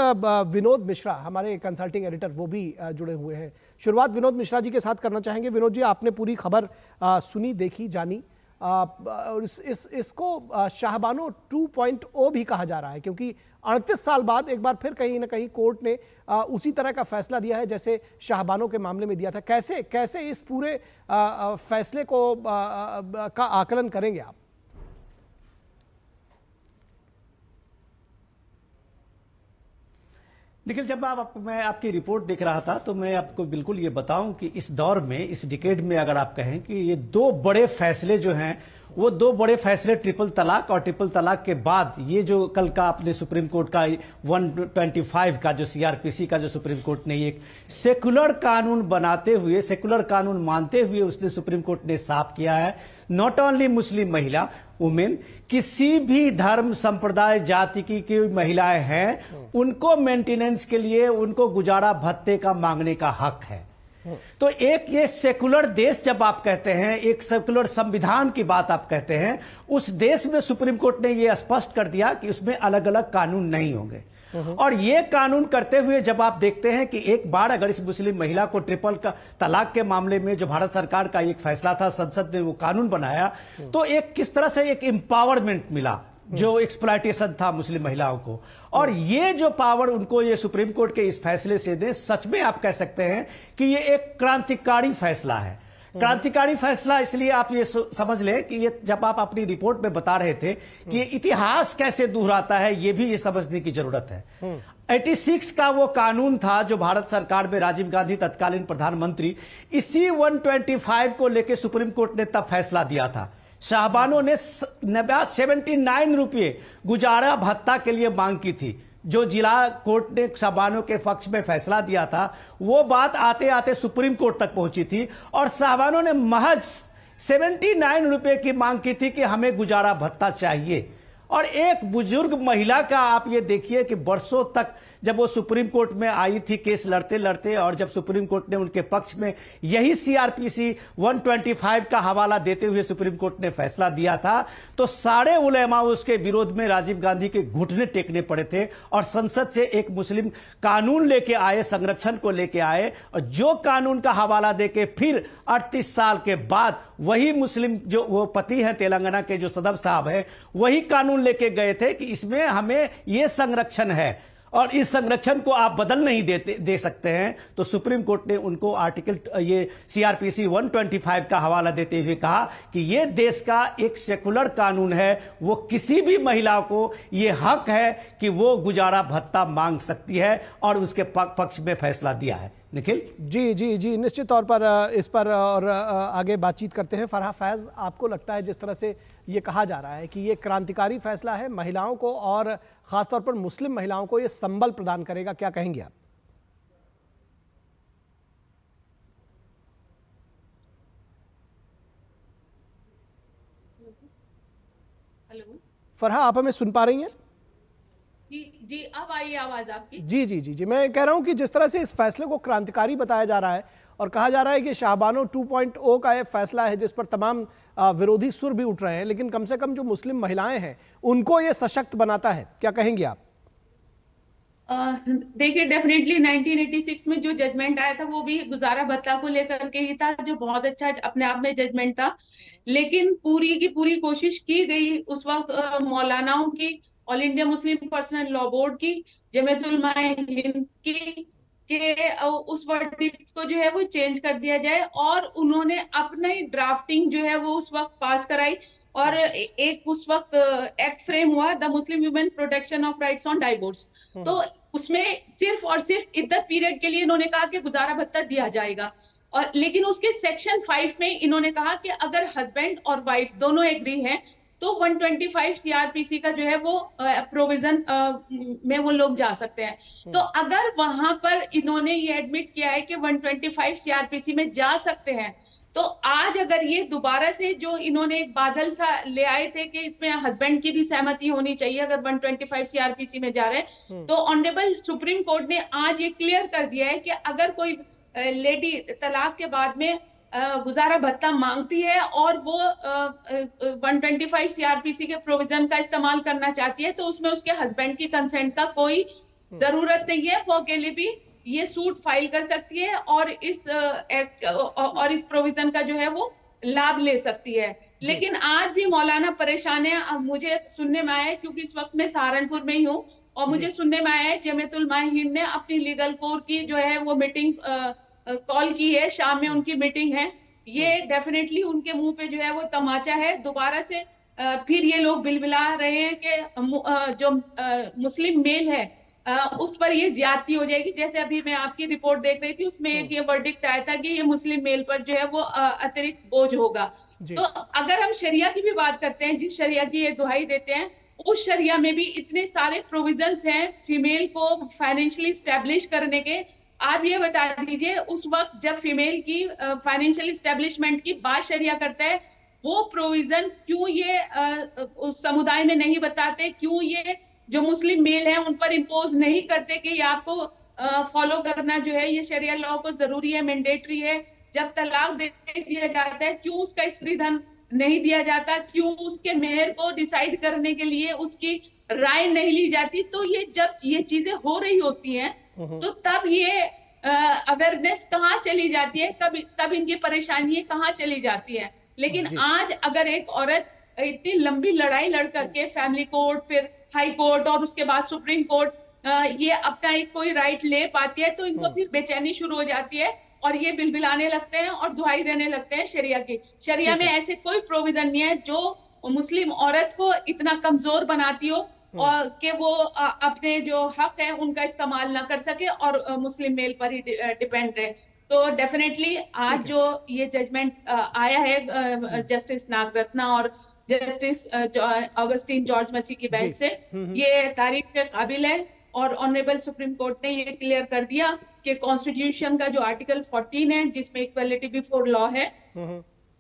विनोद मिश्रा, हमारे कंसल्टिंग एडिटर, वो भी जुड़े हुए हैं। शुरुआत विनोद मिश्रा जी के साथ करना चाहेंगे। विनोद जी, आपने पूरी खबर सुनी, देखी, जानी, और इसको शाहबानो 2.0 भी कहा जा रहा है क्योंकि 38 साल बाद एक बार फिर कहीं ना कहीं कोर्ट ने उसी तरह का फैसला दिया है जैसे शाहबानो के मामले में दिया था। कैसे इस पूरे फैसले को का आकलन करेंगे आप? निखिल, जब मैं आपकी रिपोर्ट देख रहा था तो मैं आपको बिल्कुल ये बताऊं कि इस दौर में, इस डिकेड में अगर आप कहें कि ये दो बड़े फैसले जो हैं, वो दो बड़े फैसले ट्रिपल तलाक और ट्रिपल तलाक के बाद ये जो कल का आपने सुप्रीम कोर्ट का 125 का जो सीआरपीसी का जो सुप्रीम कोर्ट ने एक सेकुलर कानून बनाते हुए, सेकुलर कानून मानते हुए उसने सुप्रीम कोर्ट ने साफ किया है, नॉट ओनली मुस्लिम महिला, वुमेन, किसी भी धर्म, संप्रदाय, जाति की महिलाएं हैं, उनको मेंटेनेंस के लिए उनको गुजारा भत्ते का मांगने का हक है। तो एक ये सेकुलर देश जब आप कहते हैं, एक सेकुलर संविधान की बात आप कहते हैं, उस देश में सुप्रीम कोर्ट ने ये स्पष्ट कर दिया कि उसमें अलग अलग कानून नहीं होंगे। और ये कानून करते हुए जब आप देखते हैं कि एक बार अगर इस मुस्लिम महिला को ट्रिपल का तलाक के मामले में जो भारत सरकार का एक फैसला था, संसद ने वो कानून बनाया, तो एक किस तरह से एक एम्पावरमेंट मिला जो एक्सप्लॉयटेशन था मुस्लिम महिलाओं को। और ये जो पावर उनको ये सुप्रीम कोर्ट के इस फैसले से दे, सच में आप कह सकते हैं कि ये एक क्रांतिकारी फैसला है। क्रांतिकारी फैसला इसलिए आप ये समझ लें कि ये जब आप अपनी रिपोर्ट में बता रहे थे कि ये इतिहास कैसे दोहराता है, ये भी ये समझने की जरूरत है। 86 का वो कानून था जो भारत सरकार में राजीव गांधी तत्कालीन प्रधानमंत्री, इसी 125 को लेकर सुप्रीम कोर्ट ने तब फैसला दिया था। शाहबानो ने 79 रुपये गुजारा भत्ता के लिए मांग की थी। जो जिला कोर्ट ने शाहबानो के पक्ष में फैसला दिया था, वो बात आते आते सुप्रीम कोर्ट तक पहुंची थी और शाहबानो ने महज 79 रुपये की मांग की थी कि हमें गुजारा भत्ता चाहिए। और एक बुजुर्ग महिला का आप ये देखिए कि वर्षों तक जब वो सुप्रीम कोर्ट में आई थी केस लड़ते लड़ते, और जब सुप्रीम कोर्ट ने उनके पक्ष में यही सीआरपीसी 125 का हवाला देते हुए सुप्रीम कोर्ट ने फैसला दिया था, तो सारे उलेमा उसके विरोध में राजीव गांधी के घुटने टेकने पड़े थे और संसद से एक मुस्लिम कानून लेके आए, संरक्षण को लेके आए, और जो कानून का हवाला देके फिर 38 साल के बाद वही मुस्लिम जो वो पति हैं तेलंगाना के जो सदम साहब हैं, वही कानून लेके गए थे कि इसमें हमें ये संरक्षण है और इस संरक्षण को आप बदल नहीं दे सकते हैं। तो सुप्रीम कोर्ट ने उनको आर्टिकल ये सीआरपीसी 125 का हवाला देते हुए कहा कि ये देश का एक सेकुलर कानून है, वो किसी भी महिला को ये हक है कि वो गुजारा भत्ता मांग सकती है, और उसके पक्ष में फैसला दिया है। निखिल जी जी जी, निश्चित तौर पर इस पर और आगे बातचीत करते हैं। फरहा फैज, आपको लगता है जिस तरह से ये कहा जा रहा है कि ये क्रांतिकारी फैसला है, महिलाओं को और खासतौर पर मुस्लिम महिलाओं को ये संबल प्रदान करेगा, क्या कहेंगे आप? हेलो फरहा, आप हमें सुन पा रही हैं? जी, अब आई आवाज आपकी। जी जी जी जी, मैं कह रहा हूं कि जिस तरह से इस फैसले को क्रांतिकारी बताया जा रहा है और कहा जा रहा है कि शाहबानो 2.0 का यह फैसला है जिस पर तमाम विरोधी सुर भी उठ रहे हैं, लेकिन कम से कम जो मुस्लिम महिलाएं हैं उनको ये सशक्त बनाता है, क्या कहेंगे आप? देखिए, डेफिनेटली 1986 में जो जजमेंट आया था वो भी गुजारा भत्ता को लेकर के ही था, जो बहुत अच्छा अपने आप में जजमेंट था। लेकिन पूरी की पूरी कोशिश की गई उस वक्त मौलानाओं की, all India Muslim personal law board की, जमीयत उलमा हिंद की, कि उस वर्डिक्ट को जो है वो चेंज कर दिया जाए, और उन्होंने अपनी ड्राफ्टिंग जो है वो उस वक्त पास कराई, और एक उस वक्त एक्ट फ्रेम हुआ, the Muslim women protection of rights on divorce. तो उसमें सिर्फ और सिर्फ इद्दत पीरियड के लिए इन्होंने कहा कि गुजारा भत्ता दिया जाएगा, और लेकिन उसके सेक्शन 5 में इन्होंने कहा कि अगर हस्बैंड और वाइफ दोनों एग्री हैं तो 125 सीआरपीसी का जो है वो प्रोविजन में वो लोग जा सकते हैं। तो अगर वहां पर इन्होंने ये एडमिट किया है कि 125 सीआरपीसी में जा सकते हैं, तो आज अगर ये दोबारा से जो इन्होंने एक बादल सा ले आए थे कि इसमें हस्बैंड की भी सहमति होनी चाहिए अगर 125 सीआरपीसी में जा रहे हैं, तो ऑनरेबल सुप्रीम कोर्ट ने आज ये क्लियर कर दिया है कि अगर कोई लेडी तलाक के बाद में गुजारा भत्ता मांगती है और वो 125 सीआरपीसी के प्रोविजन का इस्तेमाल करना चाहती है, तो उसमें उसके हस्बैंड की कंसेंट का कोई जरूरत नहीं है, वो अकेले भी ये सूट फाइल कर सकती है और इस एक्ट और इस प्रोविजन का जो है वो लाभ ले सकती है। लेकिन आज भी मौलाना परेशान है। मुझे सुनने में आया है, क्योंकि इस वक्त मैं सहारनपुर में ही हूँ, और मुझे सुनने में आया है जमीयत उलमा हिंद ने अपनी लीगल कोर की जो है वो मीटिंग कॉल की है, शाम में उनकी मीटिंग है। ये डेफिनेटली उनके मुंह पे जो है वो तमाचा है। दोबारा से फिर ये लोग बिलबिला रहे हैं कि जो मुस्लिम मेल है उस पर ये ज्यादती हो जाएगी। जैसे अभी मैं आपकी रिपोर्ट देख रही थी, उसमें एक ये वर्डिक्ट आया था कि ये मुस्लिम मेल पर जो है वो अतिरिक्त बोझ होगा। तो अगर हम शरिया की भी बात करते हैं, जिस शरिया की ये दुहाई देते हैं, उस शरिया में भी इतने सारे प्रोविजंस हैं फीमेल को फाइनेंशियली स्टैब्लिश करने के। आप ये बता दीजिए, उस वक्त जब फीमेल की फाइनेंशियल स्टैब्लिशमेंट की बात शरिया करता है, वो प्रोविजन क्यों ये उस समुदाय में नहीं बताते, क्यों ये जो मुस्लिम मेल है उन पर इम्पोज नहीं करते कि ये आपको फॉलो करना जो है ये शरिया लॉ को जरूरी है, मैंडेटरी है। जब तलाक दे दिया जाता है, क्यों उसका स्त्री धन नहीं दिया जाता, क्यों उसके मेहर को डिसाइड करने के लिए उसकी राय नहीं ली जाती। तो ये जब ये चीजें हो रही होती हैं तो तब ये अवेयरनेस कहाँ चली जाती है, तब इनकी परेशानियां कहाँ चली जाती है। लेकिन आज अगर एक औरत इतनी लंबी लड़ाई लड़ करके फैमिली कोर्ट, फिर हाई कोर्ट और उसके बाद सुप्रीम कोर्ट ये अपना एक कोई राइट ले पाती है, तो इनको फिर बेचैनी शुरू हो जाती है और ये बिलबिलाने लगते हैं और दुहाई देने लगते हैं शरिया की। शरिया में ऐसे कोई प्रोविजन नहीं है जो मुस्लिम औरत को इतना कमजोर बनाती हो और कि वो अपने जो हक है उनका इस्तेमाल ना कर सके और मुस्लिम मेल पर ही डिपेंड रहे। तो डेफिनेटली आज जो ये जजमेंट आया है जस्टिस नागरत्ना और जस्टिस ऑगस्टीन जॉर्ज मसी की बेंच से, ये तारीफ के काबिल है। और ऑनरेबल सुप्रीम कोर्ट ने ये क्लियर कर दिया कि कॉन्स्टिट्यूशन का जो आर्टिकल 14 है जिसमें इक्वलिटी बिफोर लॉ है,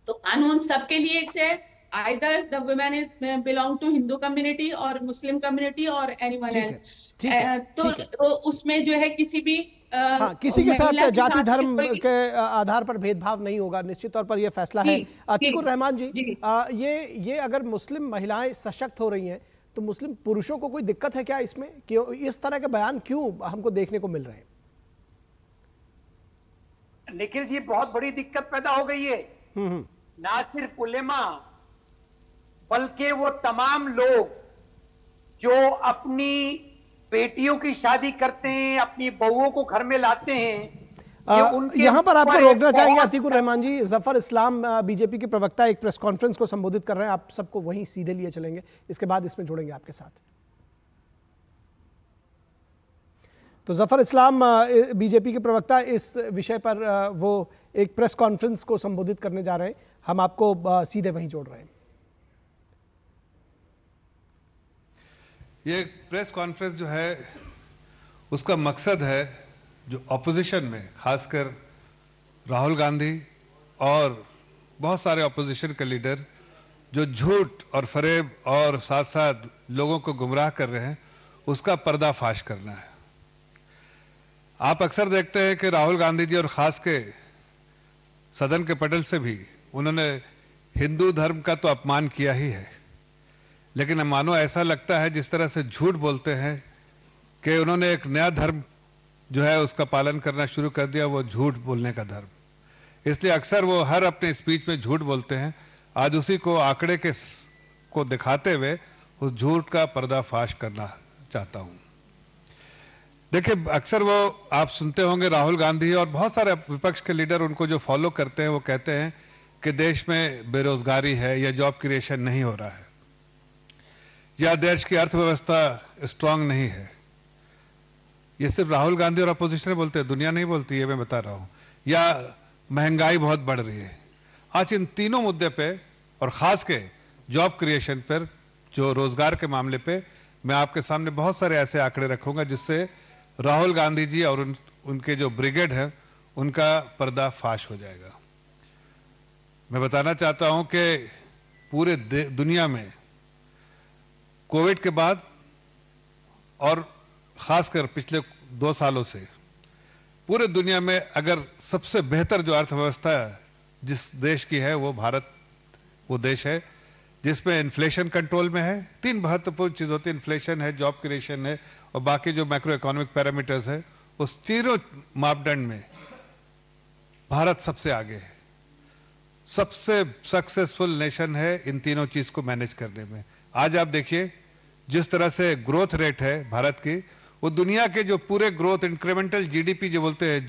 तो कानून सबके लिए एक है। Either the women is belong to Hindu community और मुस्लिम कम्युनिटी और एनीवन एल्स। तो उसमें जो है किसी भी हाँ, किसी के साथ जाति धर्म के आधार पर भेदभाव नहीं होगा। निश्चित तौर पर यह फैसला है। अतीकुर रहमान जी, ये अगर मुस्लिम महिलाएं सशक्त हो रही हैं तो मुस्लिम पुरुषों को कोई दिक्कत है क्या इसमें? क्यों इस तरह के बयान क्यों हमको देखने को मिल रहे हैं? निखिल जी, बहुत बड़ी दिक्कत पैदा हो गई है। ना सिर्फ उलेमा बल्कि वो तमाम लोग जो अपनी बेटियों की शादी करते हैं, अपनी बहुओं को घर में लाते हैं। यहाँ पर आपको रोकना चाहेंगे अतीकुर रहमान जी। जफर इस्लाम बीजेपी के प्रवक्ता एक प्रेस कॉन्फ्रेंस को संबोधित कर रहे हैं, आप सबको वहीं सीधे लिए चलेंगे, इसके बाद इसमें जोड़ेंगे आपके साथ। तो जफर इस्लाम बीजेपी के प्रवक्ता इस विषय पर वो एक प्रेस कॉन्फ्रेंस को संबोधित करने जा रहे हैं, हम आपको सीधे वहीं जोड़ रहे हैं। ये प्रेस कॉन्फ्रेंस जो है उसका मकसद है जो ऑपोजिशन में खासकर राहुल गांधी और बहुत सारे ऑपोजिशन के लीडर जो झूठ और फरेब और साथ साथ लोगों को गुमराह कर रहे हैं उसका पर्दाफाश करना है। आप अक्सर देखते हैं कि राहुल गांधी जी और खास के सदन के पटल से भी उन्होंने हिंदू धर्म का तो अपमान किया ही है, लेकिन मानो ऐसा लगता है जिस तरह से झूठ बोलते हैं कि उन्होंने एक नया धर्म जो है उसका पालन करना शुरू कर दिया, वो झूठ बोलने का धर्म। इसलिए अक्सर वो हर अपने स्पीच में झूठ बोलते हैं। आज उसी को आंकड़े को दिखाते हुए उस झूठ का पर्दाफाश करना चाहता हूं। देखिए, अक्सर वो आप सुनते होंगे राहुल गांधी और बहुत सारे विपक्ष के लीडर उनको जो फॉलो करते हैं वो कहते हैं कि देश में बेरोजगारी है या जॉब क्रिएशन नहीं हो रहा है या देश की अर्थव्यवस्था स्ट्रांग नहीं है। ये सिर्फ राहुल गांधी और अपोजिशन बोलते हैं, दुनिया नहीं बोलती है, मैं बता रहा हूं। या महंगाई बहुत बढ़ रही है। आज इन तीनों मुद्दे पे और खास के जॉब क्रिएशन पर, जो रोजगार के मामले पे, मैं आपके सामने बहुत सारे ऐसे आंकड़े रखूंगा जिससे राहुल गांधी जी और उनके जो ब्रिगेड है उनका पर्दाफाश हो जाएगा। मैं बताना चाहता हूं कि पूरे दुनिया में कोविड के बाद और खासकर पिछले 2 सालों से पूरे दुनिया में अगर सबसे बेहतर जो अर्थव्यवस्था जिस देश की है वो भारत वो देश है जिसमें इन्फ्लेशन कंट्रोल में है। 3 महत्वपूर्ण चीज होती है, इन्फ्लेशन है, जॉब क्रिएशन है और बाकी जो मैक्रो इकोनॉमिक पैरामीटर्स है, उस तीनों मापदंड में भारत सबसे आगे है। सबसे सक्सेसफुल नेशन है इन तीनों चीज को मैनेज करने में। आज आप देखिए जिस तरह से ग्रोथ रेट है भारत की, वो दुनिया के जो पूरे ग्रोथ इंक्रीमेंटल जीडीपी जो बोलते हैं,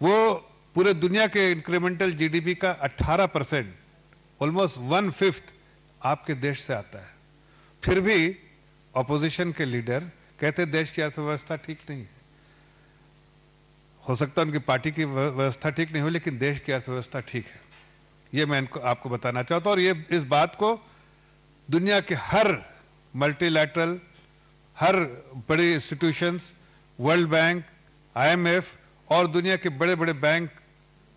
वो पूरे दुनिया के इंक्रीमेंटल जीडीपी का 18%, ऑलमोस्ट 1/5 आपके देश से आता है। फिर भी ऑपोजिशन के लीडर कहते देश की अर्थव्यवस्था ठीक नहीं है। हो सकता है उनकी पार्टी की व्यवस्था ठीक नहीं हो, लेकिन देश की अर्थव्यवस्था ठीक है। ये मैं आपको बताना चाहता हूं। और ये इस बात को दुनिया के हर मल्टीलैटरल, हर बड़ी इंस्टीट्यूशंस, वर्ल्ड बैंक, IMF और दुनिया के बड़े बड़े बैंक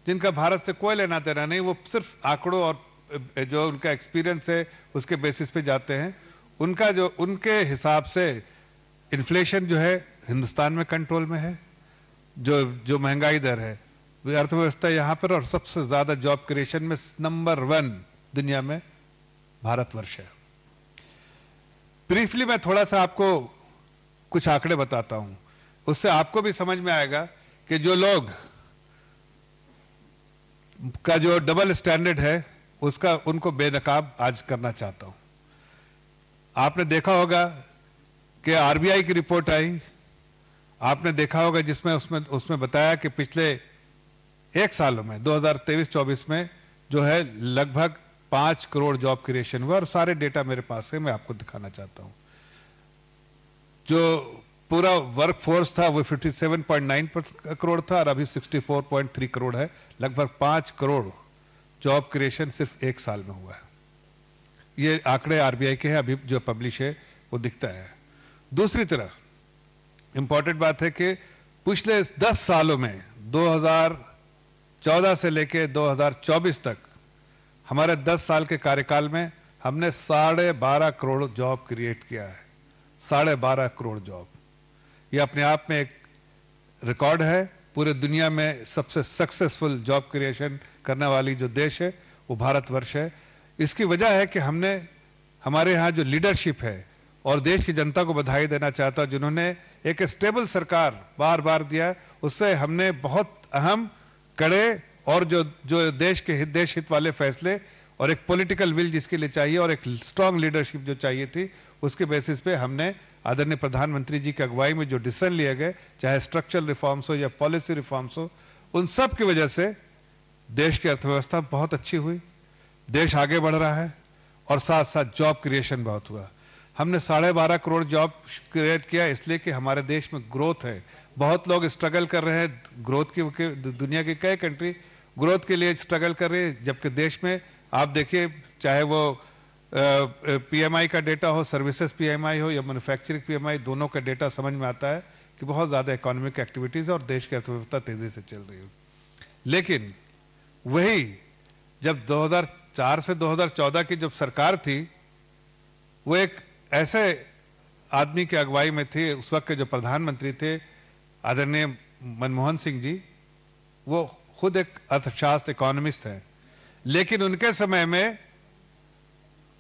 जिनका भारत से कोई लेना देना नहीं, वो सिर्फ आंकड़ों और जो उनका एक्सपीरियंस है उसके बेसिस पे जाते हैं। उनके हिसाब से इन्फ्लेशन जो है हिंदुस्तान में कंट्रोल में है, जो महंगाई दर है, अर्थव्यवस्था यहां पर, और सबसे ज्यादा जॉब क्रिएशन में नंबर 1 दुनिया में भारतवर्ष है। ब्रीफली मैं थोड़ा सा आपको कुछ आंकड़े बताता हूं, उससे आपको भी समझ में आएगा कि जो लोग का जो डबल स्टैंडर्ड है उसका उनको बेनकाब आज करना चाहता हूं। आपने देखा होगा कि आरबीआई की रिपोर्ट आई, आपने देखा होगा जिसमें उसमें बताया कि पिछले 1 सालों में 2023-24 में जो है लगभग 5 करोड़ जॉब क्रिएशन हुआ, और सारे डेटा मेरे पास है, मैं आपको दिखाना चाहता हूं। जो पूरा वर्क फोर्स था वो 57.9 करोड़ था और अभी 64.3 करोड़ है। लगभग 5 करोड़ जॉब क्रिएशन सिर्फ 1 साल में हुआ है। ये आंकड़े आरबीआई के हैं, अभी जो पब्लिश है वो दिखता है। दूसरी तरफ इंपॉर्टेंट बात है कि पिछले 10 सालों में 2014 से लेकर 2024 तक हमारे 10 साल के कार्यकाल में हमने 12.5 करोड़ जॉब क्रिएट किया है। 12.5 करोड़ जॉब, ये अपने आप में एक रिकॉर्ड है। पूरे दुनिया में सबसे सक्सेसफुल जॉब क्रिएशन करने वाली जो देश है वो भारतवर्ष है। इसकी वजह है कि हमने, हमारे यहाँ जो लीडरशिप है, और देश की जनता को बधाई देना चाहता हूं जिन्होंने एक स्टेबल सरकार बार बार दिया, उससे हमने बहुत अहम, कड़े और जो देश हित वाले फैसले और एक पॉलिटिकल विल जिसके लिए चाहिए और एक स्ट्रांग लीडरशिप जो चाहिए थी, उसके बेसिस पे हमने आदरणीय प्रधानमंत्री जी की अगुवाई में जो डिसीजन लिए गए, चाहे स्ट्रक्चरल रिफॉर्म्स हो या पॉलिसी रिफॉर्म्स हो, उन सब की वजह से देश की अर्थव्यवस्था बहुत अच्छी हुई, देश आगे बढ़ रहा है और साथ साथ जॉब क्रिएशन बहुत हुआ। हमने 12.5 करोड़ जॉब क्रिएट किया इसलिए कि हमारे देश में ग्रोथ है। बहुत लोग स्ट्रगल कर रहे हैं ग्रोथ की, दुनिया की कई कंट्री ग्रोथ के लिए स्ट्रगल कर रही है, जबकि देश में आप देखिए, चाहे वो पीएमआई का डेटा हो, सर्विसेज पीएमआई हो या मैन्युफैक्चरिंग पीएमआई, दोनों का डेटा समझ में आता है कि बहुत ज्यादा इकोनॉमिक एक्टिविटीज और देश की अर्थव्यवस्था तेजी से चल रही है। लेकिन वही जब 2004 से 2014 की जब सरकार थी, वो एक ऐसे आदमी की अगुवाई में थे, उस वक्त के जो प्रधानमंत्री थे आदरणीय मनमोहन सिंह जी, वो खुद एक अर्थशास्त्र इकोनॉमिस्ट हैं, लेकिन उनके समय में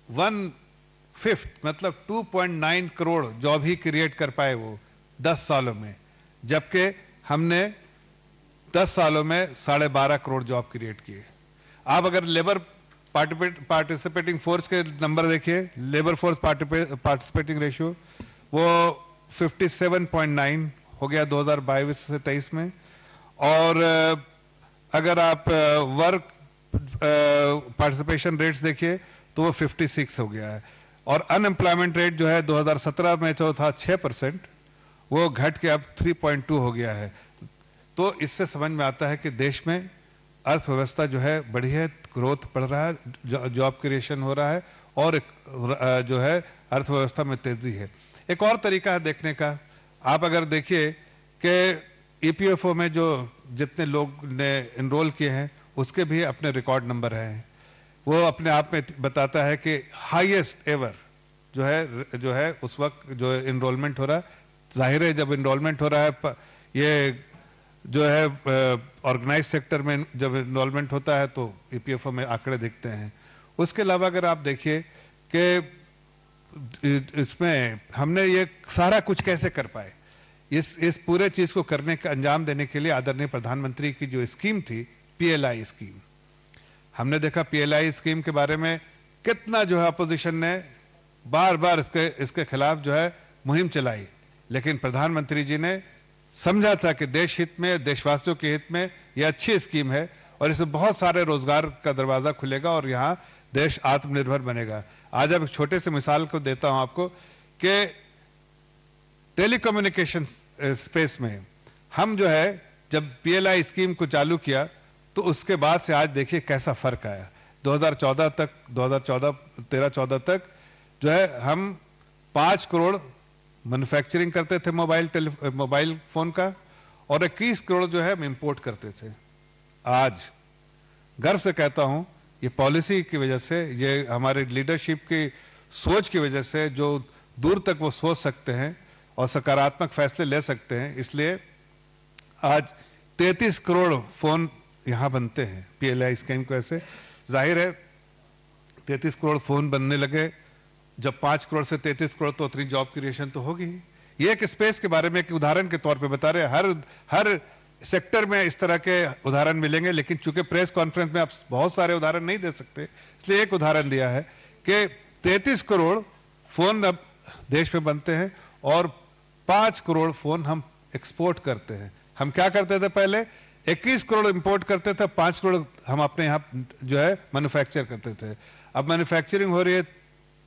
1/5 मतलब 2.9 करोड़ जॉब ही क्रिएट कर पाए वो 10 सालों में, जबकि हमने 10 सालों में 12.5 करोड़ जॉब क्रिएट किए। आप अगर लेबर पार्टिसिपेटिंग फोर्स के नंबर देखिए, लेबर फोर्स पार्टिसिपेटिंग रेशियो वो 57.9 हो गया 2022 से 23 में, और अगर आप वर्क पार्टिसिपेशन रेट्स देखिए तो वो 56 हो गया है, और अनएम्प्लॉयमेंट रेट जो है 2017 में जो था 6%, वो घट के अब 3.2 हो गया है। तो इससे समझ में आता है कि देश में अर्थव्यवस्था जो है बढ़ी है, ग्रोथ बढ़ रहा है, जॉब क्रिएशन हो रहा है, और जो है अर्थव्यवस्था में तेजी है। एक और तरीका है देखने का, आप अगर देखिए कि ईपीएफओ में जो जितने लोग ने एनरोल किए हैं उसके भी अपने रिकॉर्ड नंबर हैं। वो अपने आप में बताता है कि हाईएस्ट एवर जो है उस वक्त जो एनरोलमेंट हो रहा है, जाहिर है जब एनरोलमेंट हो रहा है, ये जो है ऑर्गेनाइज सेक्टर में जब एनरोलमेंट होता है तो ईपीएफओ में आंकड़े दिखते हैं। उसके अलावा अगर आप देखिए कि इसमें हमने ये सारा कुछ कैसे कर पाए, इस पूरे चीज को करने का अंजाम देने के लिए आदरणीय प्रधानमंत्री की जो स्कीम थी, पीएलआई स्कीम, हमने देखा पीएलआई स्कीम के बारे में कितना जो है अपोजिशन ने बार बार इसके खिलाफ जो है मुहिम चलाई, लेकिन प्रधानमंत्री जी ने समझा था कि देश हित में, देशवासियों के हित में यह अच्छी स्कीम है और इससे बहुत सारे रोजगार का दरवाजा खुलेगा और यहां देश आत्मनिर्भर बनेगा। आज अब एक छोटे से मिसाल को देता हूं आपको कि टेलीकम्युनिकेशन स्पेस में हम जो है जब पीएलआई स्कीम को चालू किया तो उसके बाद से आज देखिए कैसा फर्क आया। 2013-14 तक जो है हम 5 करोड़ मैन्युफैक्चरिंग करते थे मोबाइल फोन का, और 21 करोड़ जो है हम इंपोर्ट करते थे। आज गर्व से कहता हूं ये पॉलिसी की वजह से, ये हमारे लीडरशिप की सोच की वजह से, जो दूर तक वो सोच सकते हैं और सकारात्मक फैसले ले सकते हैं, इसलिए आज 33 करोड़ फोन यहां बनते हैं पीएलआई स्कीम को। ऐसे जाहिर है 33 करोड़ फोन बनने लगे, जब 5 करोड़ से 33 करोड़ तो उतनी जॉब क्रिएशन तो होगी। ये एक स्पेस के बारे में एक उदाहरण के तौर पे बता रहे हैं, हर सेक्टर में इस तरह के उदाहरण मिलेंगे, लेकिन चूंकि प्रेस कॉन्फ्रेंस में आप बहुत सारे उदाहरण नहीं दे सकते, इसलिए एक उदाहरण दिया है कि 33 करोड़ फोन अब देश में बनते हैं और 5 करोड़ फोन हम एक्सपोर्ट करते हैं। हम क्या करते थे पहले, 21 करोड़ इंपोर्ट करते थे, 5 करोड़ हम अपने यहां जो है मैन्युफैक्चर करते थे। अब मैन्युफैक्चरिंग हो रही है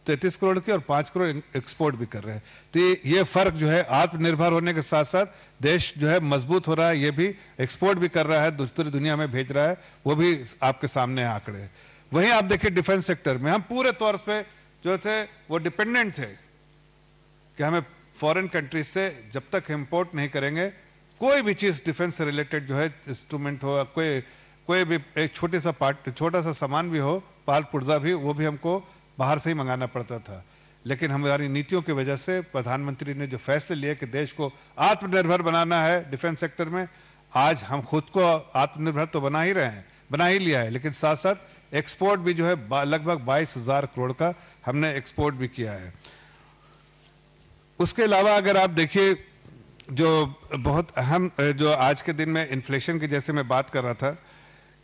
33 करोड़ की और 5 करोड़ एक्सपोर्ट भी कर रहे हैं। तो ये फर्क जो है आत्मनिर्भर होने के साथ साथ देश जो है मजबूत हो रहा है, ये भी एक्सपोर्ट भी कर रहा है, दूसरी दुनिया में भेज रहा है, वो भी आपके सामने आंकड़े हैं। वहीं आप देखिए डिफेंस सेक्टर में हम पूरे तौर पे जो थे वो डिपेंडेंट थे कि हमें फॉरेन कंट्रीज से जब तक इंपोर्ट नहीं करेंगे कोई भी चीज डिफेंस से रिलेटेड जो है इंस्ट्रूमेंट हो, कोई भी एक छोटा सा सामान भी हो, पाल पुर्जा भी, वो भी हमको बाहर से ही मंगाना पड़ता था। लेकिन हमारी नीतियों की वजह से प्रधानमंत्री ने जो फैसले लिए कि देश को आत्मनिर्भर बनाना है डिफेंस सेक्टर में, आज हम खुद को आत्मनिर्भर तो बना ही रहे हैं, बना ही लिया है, लेकिन साथ साथ एक्सपोर्ट भी जो है लगभग 22,000 करोड़ का हमने एक्सपोर्ट भी किया है। उसके अलावा अगर आप देखिए जो बहुत अहम जो आज के दिन में इन्फ्लेशन की जैसे मैं बात कर रहा था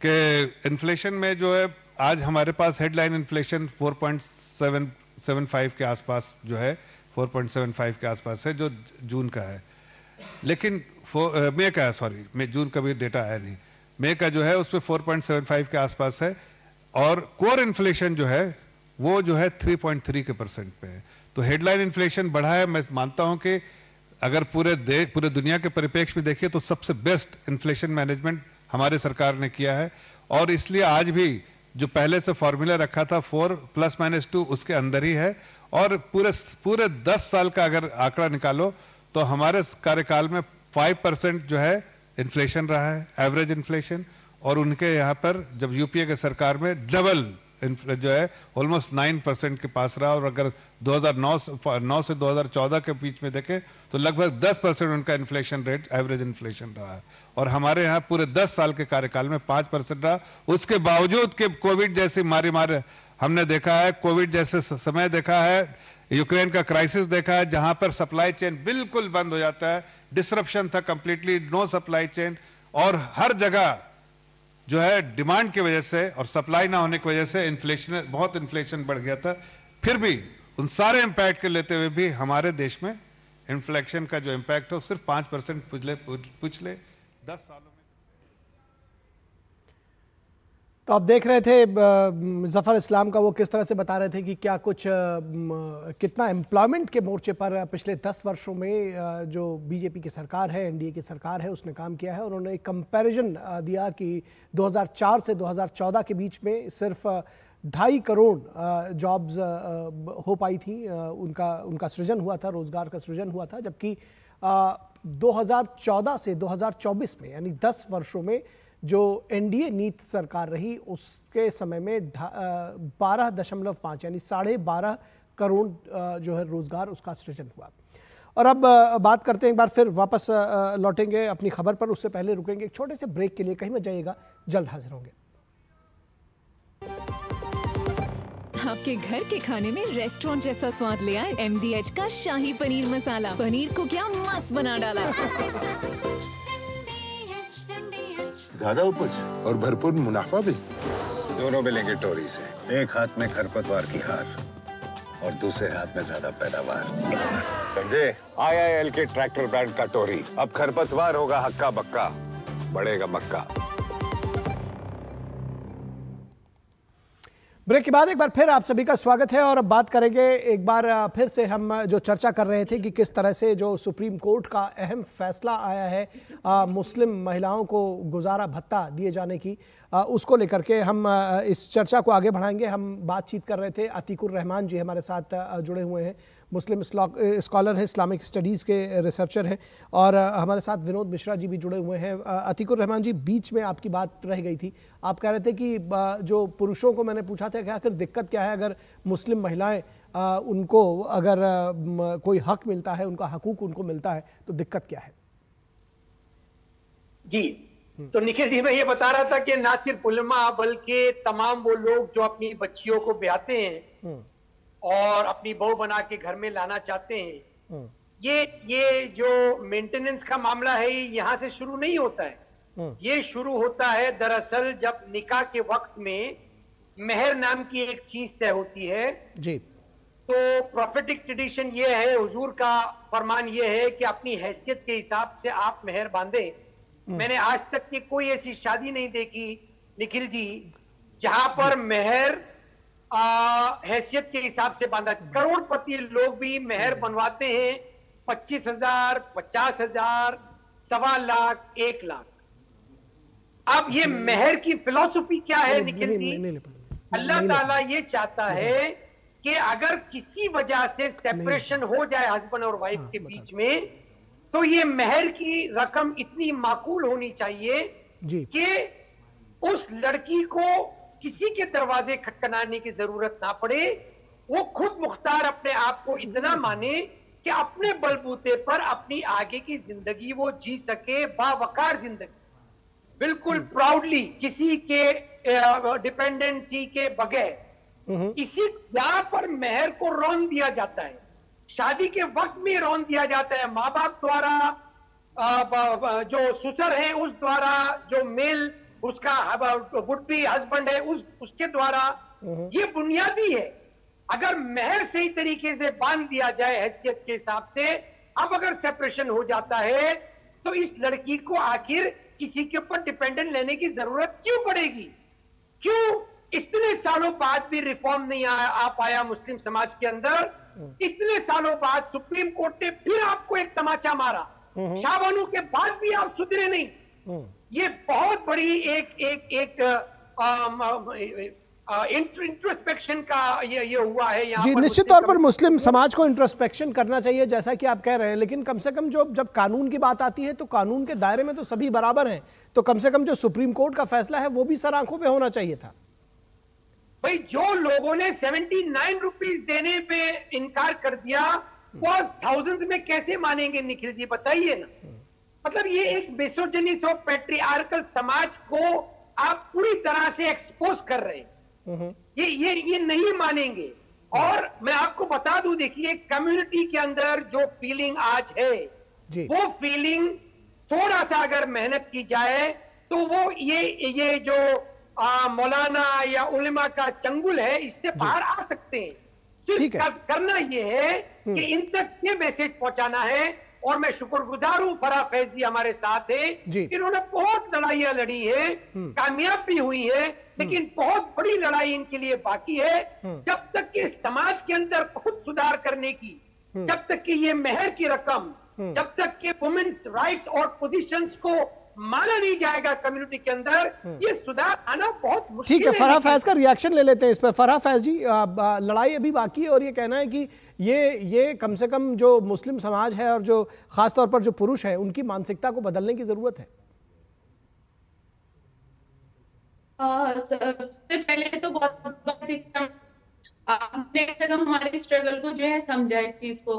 कि इन्फ्लेशन में जो है आज हमारे पास हेडलाइन इन्फ्लेशन 4.75 के आसपास जो है 4.75 के आसपास है जो जून का है, लेकिन मई का है, सॉरी मई जून का भी डेटा आया नहीं, मई का जो है उस पर 4.75 के आसपास है और कोर इन्फ्लेशन जो है वो जो है 3.3% पे है। तो हेडलाइन इन्फ्लेशन बढ़ा है। मैं मानता हूं कि अगर पूरे दुनिया के परिप्रेक्ष्य में देखिए तो सबसे बेस्ट इन्फ्लेशन मैनेजमेंट हमारे सरकार ने किया है और इसलिए आज भी जो पहले से फॉर्मूला रखा था 4 ± 2 उसके अंदर ही है और पूरे 10 साल का अगर आंकड़ा निकालो तो हमारे कार्यकाल में 5% जो है इन्फ्लेशन रहा है, एवरेज इन्फ्लेशन, और उनके यहां पर जब यूपीए के सरकार में डबल जो है ऑलमोस्ट 9% के पास रहा और अगर 2009 से 2014 के बीच में देखें तो लगभग 10% उनका इन्फ्लेशन रेट एवरेज इन्फ्लेशन रहा है और हमारे यहाँ पूरे 10 साल के कार्यकाल में 5% रहा। उसके बावजूद कि कोविड जैसी मारी हमने देखा है, कोविड जैसे समय देखा है, यूक्रेन का क्राइसिस देखा है जहां पर सप्लाई चेन बिल्कुल बंद हो जाता है, डिसरप्शन था कंप्लीटली, नो सप्लाई चेन और हर जगह जो है डिमांड की वजह से और सप्लाई ना होने की वजह से बहुत इन्फ्लेशन बढ़ गया था। फिर भी उन सारे इंपैक्ट के लेते हुए भी हमारे देश में इन्फ्लेशन का जो इंपैक्ट है सिर्फ 5% पिछले 10 सालों में। तो आप देख रहे थे जफर इस्लाम का, वो किस तरह से बता रहे थे कि क्या कुछ कितना एम्प्लॉयमेंट के मोर्चे पर पिछले 10 वर्षों में जो बीजेपी की सरकार है, एनडीए की सरकार है, उसने काम किया है। उन्होंने एक कंपैरिजन दिया कि 2004 से 2014 के बीच में सिर्फ 2.5 करोड़ जॉब्स हो पाई थी, उनका सृजन हुआ था, रोजगार का सृजन हुआ था, जबकि 2014 से 2024 में यानी 10 वर्षों में जो एनडीए नीति सरकार रही उसके समय में 12.5 यानी 12.5 करोड़ जो है रोजगार उसका सृजन हुआ। और अब बात करते हैं, एक बार फिर वापस लौटेंगे अपनी खबर पर, उससे पहले रुकेंगे एक छोटे से ब्रेक के लिए, कहीं मत जाइएगा, जल्द हाजिर होंगे। आपके घर के खाने में रेस्टोरेंट जैसा स्वाद ले आए MDH का शाही पनीर मसाला। पनीर को क्या मस्त बना डाला। ज्यादा उपज और भरपूर मुनाफा भी। दोनों मिलेंगे टोरी से, एक हाथ में खरपतवार की हार और दूसरे हाथ में ज्यादा पैदावार। समझे? IIL के ट्रैक्टर ब्रांड का टोरी। अब खरपतवार होगा हक्का बक्का, बढ़ेगा मक्का। ब्रेक के बाद एक बार फिर आप सभी का स्वागत है और अब बात करेंगे एक बार फिर से हम जो चर्चा कर रहे थे कि किस तरह से जो सुप्रीम कोर्ट का अहम फैसला आया है मुस्लिम महिलाओं को गुजारा भत्ता दिए जाने की, उसको लेकर के हम इस चर्चा को आगे बढ़ाएंगे। हम बातचीत कर रहे थे, अतीकुर रहमान जी हमारे साथ जुड़े हुए हैं, मुस्लिम स्कॉलर हैं, इस्लामिक स्टडीज़ के रिसर्चर हैं, और हमारे साथ विनोद मिश्रा जी भी जुड़े हुए हैं। अतीकुर रहमान जी, बीच में आपकी बात रह गई थी, आप कह रहे थे कि जो पुरुषों को मैंने पूछा था कि आखिर दिक्कत क्या है, अगर मुस्लिम महिलाएं उनको अगर कोई हक मिलता है, उनका हकूक उनको मिलता है, तो दिक्कत क्या है? जी, तो निखिल जी, मैं ये बता रहा था कि ना सिर्फ उलमा बल्कि तमाम वो लोग जो अपनी बच्चियों को ब्याहते हैं और अपनी बहू बना के घर में लाना चाहते हैं, ये जो मेंटेनेंस का मामला है यहाँ से शुरू नहीं होता है। ये शुरू होता है दरअसल जब निकाह के वक्त में मेहर नाम की एक चीज तय होती है जी। तो प्रोफेटिक ट्रेडिशन ये है, हुजूर का फरमान ये है कि अपनी हैसियत के हिसाब से आप मेहर बांधे। मैंने आज तक की कोई ऐसी शादी नहीं देखी निखिल जी जहां पर मेहर हैसियत के हिसाब से बांधा। करोड़पति लोग भी मेहर बनवाते हैं 25,000, 50,000, 1.25 लाख, 1 लाख। अब ये मेहर की फिलॉसफी क्या है निखिल जी? अल्लाह ताला ये चाहता है कि अगर किसी वजह से सेपरेशन हो जाए हस्बैंड और वाइफ के बीच में, तो ये मेहर की रकम इतनी माकूल होनी चाहिए कि उस लड़की को किसी के दरवाजे खटखटाने की जरूरत ना पड़े वो खुद मुख्तार अपने आप को इतना माने कि अपने बलबूते पर अपनी आगे की जिंदगी वो जी सके, बावकार जिंदगी, बिल्कुल प्राउडली, किसी के डिपेंडेंसी के बगैर। इसी यहाँ पर मेहर को रौन दिया जाता है, शादी के वक्त में रौन दिया जाता है, माँ बाप द्वारा, जो ससुर है उस द्वारा, जो मेल उसका वुड बी हस्बैंड है उसके द्वारा। ये बुनियादी है। अगर मेहर सही तरीके से बांध दिया जाए हैसियत के हिसाब से, अब अगर सेपरेशन हो जाता है तो इस लड़की को आखिर किसी के ऊपर डिपेंडेंट लेने की जरूरत क्यों पड़ेगी? क्यों इतने सालों बाद भी रिफॉर्म नहीं आ पाया मुस्लिम समाज के अंदर? इतने सालों बाद सुप्रीम कोर्ट ने फिर आपको एक तमाचा मारा, शाहबानू के बाद भी आप सुधरे नहीं। ये बहुत बड़ी एक इंट्रोस्पेक्शन का ये हुआ है यहाँ जी। पर निश्चित तौर पर मुस्लिम समाज को इंट्रोस्पेक्शन करना चाहिए जैसा कि आप कह रहे हैं, लेकिन कम से कम जब कानून की बात आती है तो कानून के दायरे में तो सभी बराबर हैं, तो कम से कम जो सुप्रीम कोर्ट का फैसला है वो भी सर आंखों पे होना चाहिए था। भाई जो लोगों ने 79 रुपीज देने पे इनकार कर दिया वो थाउजेंड में कैसे मानेंगे निखिल जी, बताइए ना। मतलब ये एक मिसोजिनिस्ट और पैट्रियार्कल समाज को आप पूरी तरह से एक्सपोज कर रहे हैं। ये नहीं मानेंगे। और मैं आपको बता दूं, देखिए कम्युनिटी के अंदर जो फीलिंग आज है वो फीलिंग थोड़ा सा अगर मेहनत की जाए तो वो ये जो मौलाना या उलेमा का चंगुल है इससे बाहर आ सकते हैं। सिर्फ करना ये है कि इन तक ये मैसेज पहुंचाना है। और मैं शुक्रगुजार हूं फराह फैज जी हमारे साथ है, इन्होंने बहुत लड़ाइयां लड़ी है, कामयाब भी हुई है, लेकिन बहुत बड़ी लड़ाई इनके लिए बाकी है। जब तक कि समाज के अंदर खुद सुधार करने की, जब तक कि ये मेहर की रकम, जब तक कि वुमेन्स राइट्स और पोजीशंस को माना नहीं जाएगा कम्युनिटी के अंदर, ये सुधार आना बहुत मुश्किल है। ठीक है, फराह फैज का रिएक्शन ले लेते हैं इस पर। फराह फैज जी, लड़ाई अभी बाकी है और ये कहना है कि ये कम से कम जो मुस्लिम समाज है और जो खासतौर पर जो पुरुष है उनकी मानसिकता को बदलने की जरूरत है। सबसे पहले तो बहुत हमारे स्ट्रगल को जो है समझा इस चीज को।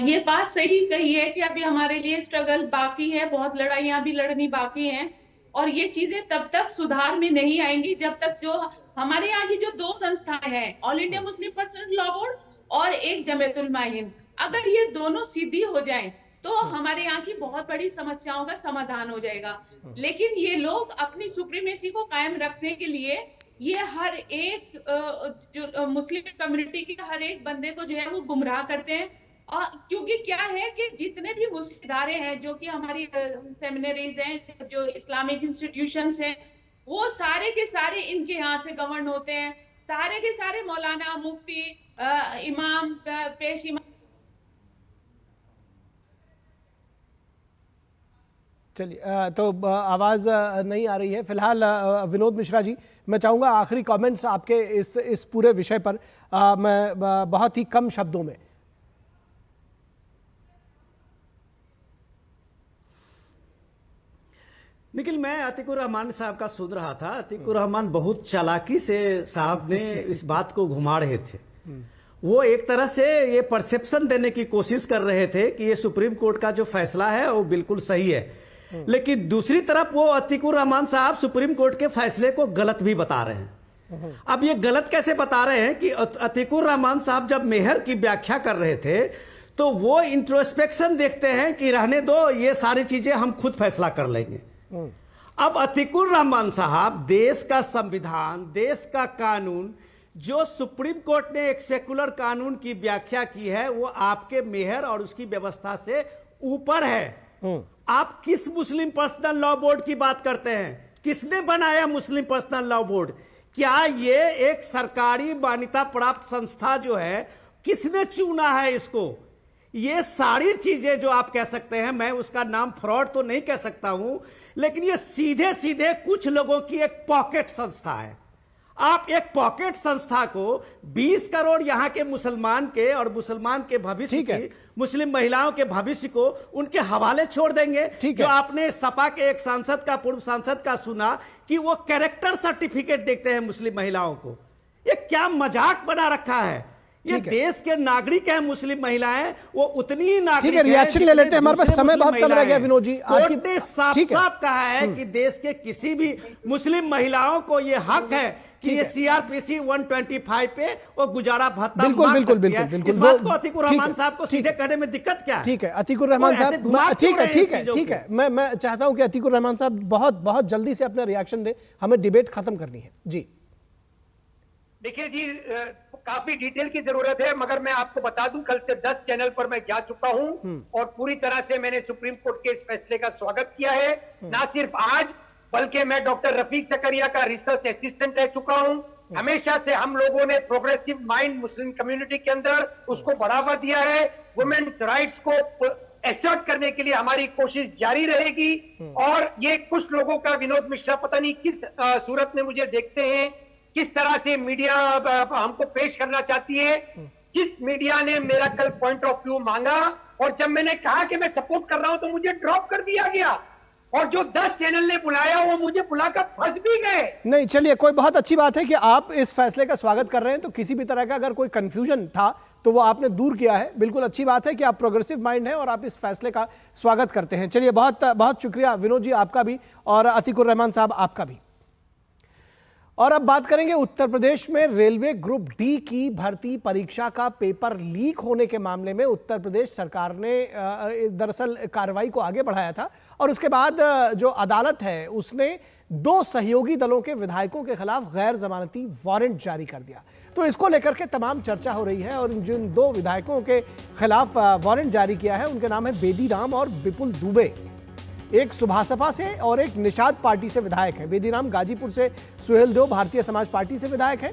ये बात सही कही है कि अभी हमारे लिए स्ट्रगल बाकी है, बहुत लड़ाइयां भी लड़नी बाकी हैं और ये चीजें तब तक सुधार में नहीं आएंगी जब तक जो हमारे यहाँ की जो दो संस्थाएं हैं, all India Muslim personal law board और एक जमीयत उलमा हिंद, अगर ये दोनों सीधी हो जाएं तो हमारे यहाँ की बहुत बड़ी समस्याओं का समाधान हो जाएगा। लेकिन ये लोग अपनी सुप्रीमेसी को कायम रखने के लिए ये हर एक जो मुस्लिम कम्युनिटी के हर एक बंदे को जो है वो गुमराह करते हैं। और क्योंकि क्या है कि जितने भी मुस्लिम इदारे हैं जो कि हमारी सेमिनरीज हैं, जो इस्लामिक इंस्टीट्यूशंस हैं, वो सारे के सारे इनके यहाँ से गवर्न होते हैं। सारे के सारे मौलाना, मुफ्ती, इमाम, पेश इमाम। चलिए, तो आवाज़ नहीं आ रही है फिलहाल। विनोद मिश्रा जी, मैं चाहूँगा आखिरी कमेंट्स आपके इस पूरे विषय पर, मैं बहुत ही कम शब्दों में। निखिल, मैं अतीकुर रहमान साहब का सुन रहा था। अतीकुर रहमान बहुत चालाकी से साहब ने इस बात को घुमा रहे थे। वो एक तरह से ये परसेप्शन देने की कोशिश कर रहे थे कि ये सुप्रीम कोर्ट का जो फैसला है वो बिल्कुल सही है, लेकिन दूसरी तरफ वो अतीकुर रहमान साहब सुप्रीम कोर्ट के फैसले को गलत भी बता रहे हैं। अब ये गलत कैसे बता रहे हैं कि अतीकुर रहमान साहब जब मेहर की व्याख्या कर रहे थे तो वो इंट्रोस्पेक्शन देखते हैं कि रहने दो, ये सारी चीजें हम खुद फैसला कर लेंगे। अब अतीकुर रहमान साहब देश का संविधान, देश का कानून, जो सुप्रीम कोर्ट ने एक सेकुलर कानून की व्याख्या की है, वो आपके मेहर और उसकी व्यवस्था से ऊपर है। आप किस मुस्लिम पर्सनल लॉ बोर्ड की बात करते हैं? किसने बनाया मुस्लिम पर्सनल लॉ बोर्ड? क्या ये एक सरकारी मान्यता प्राप्त संस्था जो है, किसने चुना है इसको? ये सारी चीजें जो आप कह सकते हैं, मैं उसका नाम फ्रॉड तो नहीं कह सकता हूं, लेकिन ये सीधे सीधे कुछ लोगों की एक पॉकेट संस्था है। आप एक पॉकेट संस्था को 20 करोड़ यहाँ के मुसलमान के और मुसलमान के भविष्य की, मुस्लिम महिलाओं के भविष्य को उनके हवाले छोड़ देंगे। जो आपने सपा के एक सांसद का, पूर्व सांसद का सुना कि वो कैरेक्टर सर्टिफिकेट देखते हैं मुस्लिम महिलाओं को। ये क्या मजाक बना रखा है? ये देश के नागरिक हैं मुस्लिम महिलाएं, वो उतनी ही नागरिक ठीक है, रिएक्शन ले लेते हैं, हमारे पास समय बहुत कम रह गया विनोद जी। कोर्ट ने साफ-साफ कहा है कि देश के किसी भी मुस्लिम महिलाओं को ये हक है कि ये सीआरपीसी 125 पे वो गुजारा भत्ता बिल्कुल बिल्कुल बिल्कुल बिल्कुल इस बात को अतीकुर रहमान साहब को सीधे कहने में दिक्कत क्या है? ठीक है अतीकुर रहमान साहब, ठीक है मैं चाहता हूं कि अतीकुर रहमान साहब बहुत जल्दी से अपना रिएक्शन दे, हमें डिबेट खत्म करनी है जी। देखिए जी, काफी डिटेल की जरूरत है, मगर मैं आपको बता दूं कल से 10 चैनल पर मैं जा चुका हूं और पूरी तरह से मैंने सुप्रीम कोर्ट के इस फैसले का स्वागत किया है। ना सिर्फ आज, बल्कि मैं डॉक्टर रफीक चकरिया का रिसर्च असिस्टेंट रह चुका हूं। हमेशा से हम लोगों ने प्रोग्रेसिव माइंड मुस्लिम कम्युनिटी के अंदर उसको बढ़ावा दिया है। वुमेन्स राइट्स को एसर्ट करने के लिए हमारी कोशिश जारी रहेगी। और ये कुछ लोगों का, विनोद मिश्रा पता नहीं किस सूरत में मुझे देखते हैं, किस तरह से मीडिया हमको पेश करना चाहती है। जिस मीडिया ने मेरा कल पॉइंट ऑफ व्यू मांगा और जब मैंने कहा कि मैं सपोर्ट कर रहा हूं तो मुझे ड्रॉप कर दिया गया, और जो 10 चैनल ने बुलाया वो मुझे बुलाकर फंस भी गए। नहीं, चलिए, कोई बहुत अच्छी बात है कि आप इस फैसले का स्वागत कर रहे हैं, तो किसी भी तरह का अगर कोई कंफ्यूजन था तो वो आपने दूर किया है। बिल्कुल अच्छी बात है कि आप प्रोग्रेसिव माइंड हैं और आप इस फैसले का स्वागत करते हैं। चलिए, बहुत बहुत शुक्रिया विनोद जी, आपका भी, और अतीकुर रहमान साहब आपका भी। और अब बात करेंगे उत्तर प्रदेश में रेलवे ग्रुप डी की भर्ती परीक्षा का पेपर लीक होने के मामले में उत्तर प्रदेश सरकार ने दरअसल कार्रवाई को आगे बढ़ाया था, और उसके बाद जो अदालत है उसने 2 सहयोगी दलों के विधायकों के खिलाफ गैर जमानती वारंट जारी कर दिया। तो इसको लेकर के तमाम चर्चा हो रही है, और जिन 2 विधायकों के खिलाफ वारंट जारी किया है उनके नाम है बेदी राम और विपुल दुबे। एक सुभासपा से और एक निषाद पार्टी से विधायक है। बेदी राम गाजीपुर से, सुहेल देव भारतीय समाज पार्टी से विधायक है,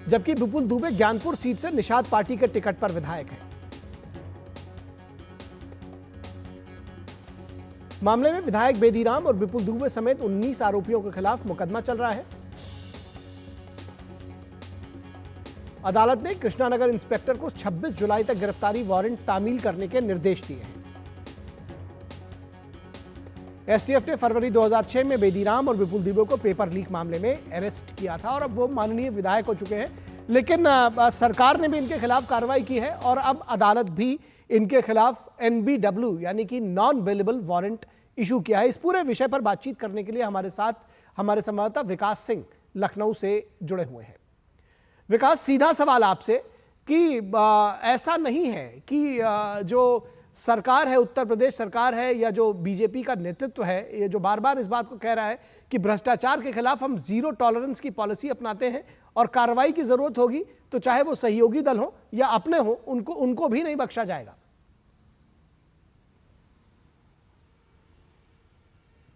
जबकि विपुल दुबे ज्ञानपुर सीट से निषाद पार्टी के टिकट पर विधायक है। मामले में विधायक बेदी राम और विपुल दुबे समेत 19 आरोपियों के खिलाफ मुकदमा चल रहा है। अदालत ने कृष्णानगर इंस्पेक्टर को 26 जुलाई तक गिरफ्तारी वारंट तामील करने के निर्देश दिए हैं। एसटीएफ ने फरवरी 2006 में बेदी राम और विपुल दुबे को पेपर लीक मामले में अरेस्ट किया था, और अब वो माननीय विधायक हो चुके हैं। लेकिन सरकार ने भी इनके खिलाफ कार्रवाई की है, और अब अदालत भी इनके खिलाफ NBW यानी कि नॉन अवेलेबल वारंट इशू किया है। इस पूरे विषय पर बातचीत करने के लिए हमारे साथ हमारे संवाददाता विकास सिंह लखनऊ से जुड़े हुए हैं। विकास, सीधा सवाल आपसे कि ऐसा नहीं है कि जो सरकार है, उत्तर प्रदेश सरकार है, या जो बीजेपी का नेतृत्व है, ये जो बार बार इस बात को कह रहा है कि भ्रष्टाचार के खिलाफ हम 0 टॉलरेंस की पॉलिसी अपनाते हैं, और कार्रवाई की जरूरत होगी तो चाहे वो सहयोगी दल हो या अपने हो, उनको भी नहीं बख्शा जाएगा।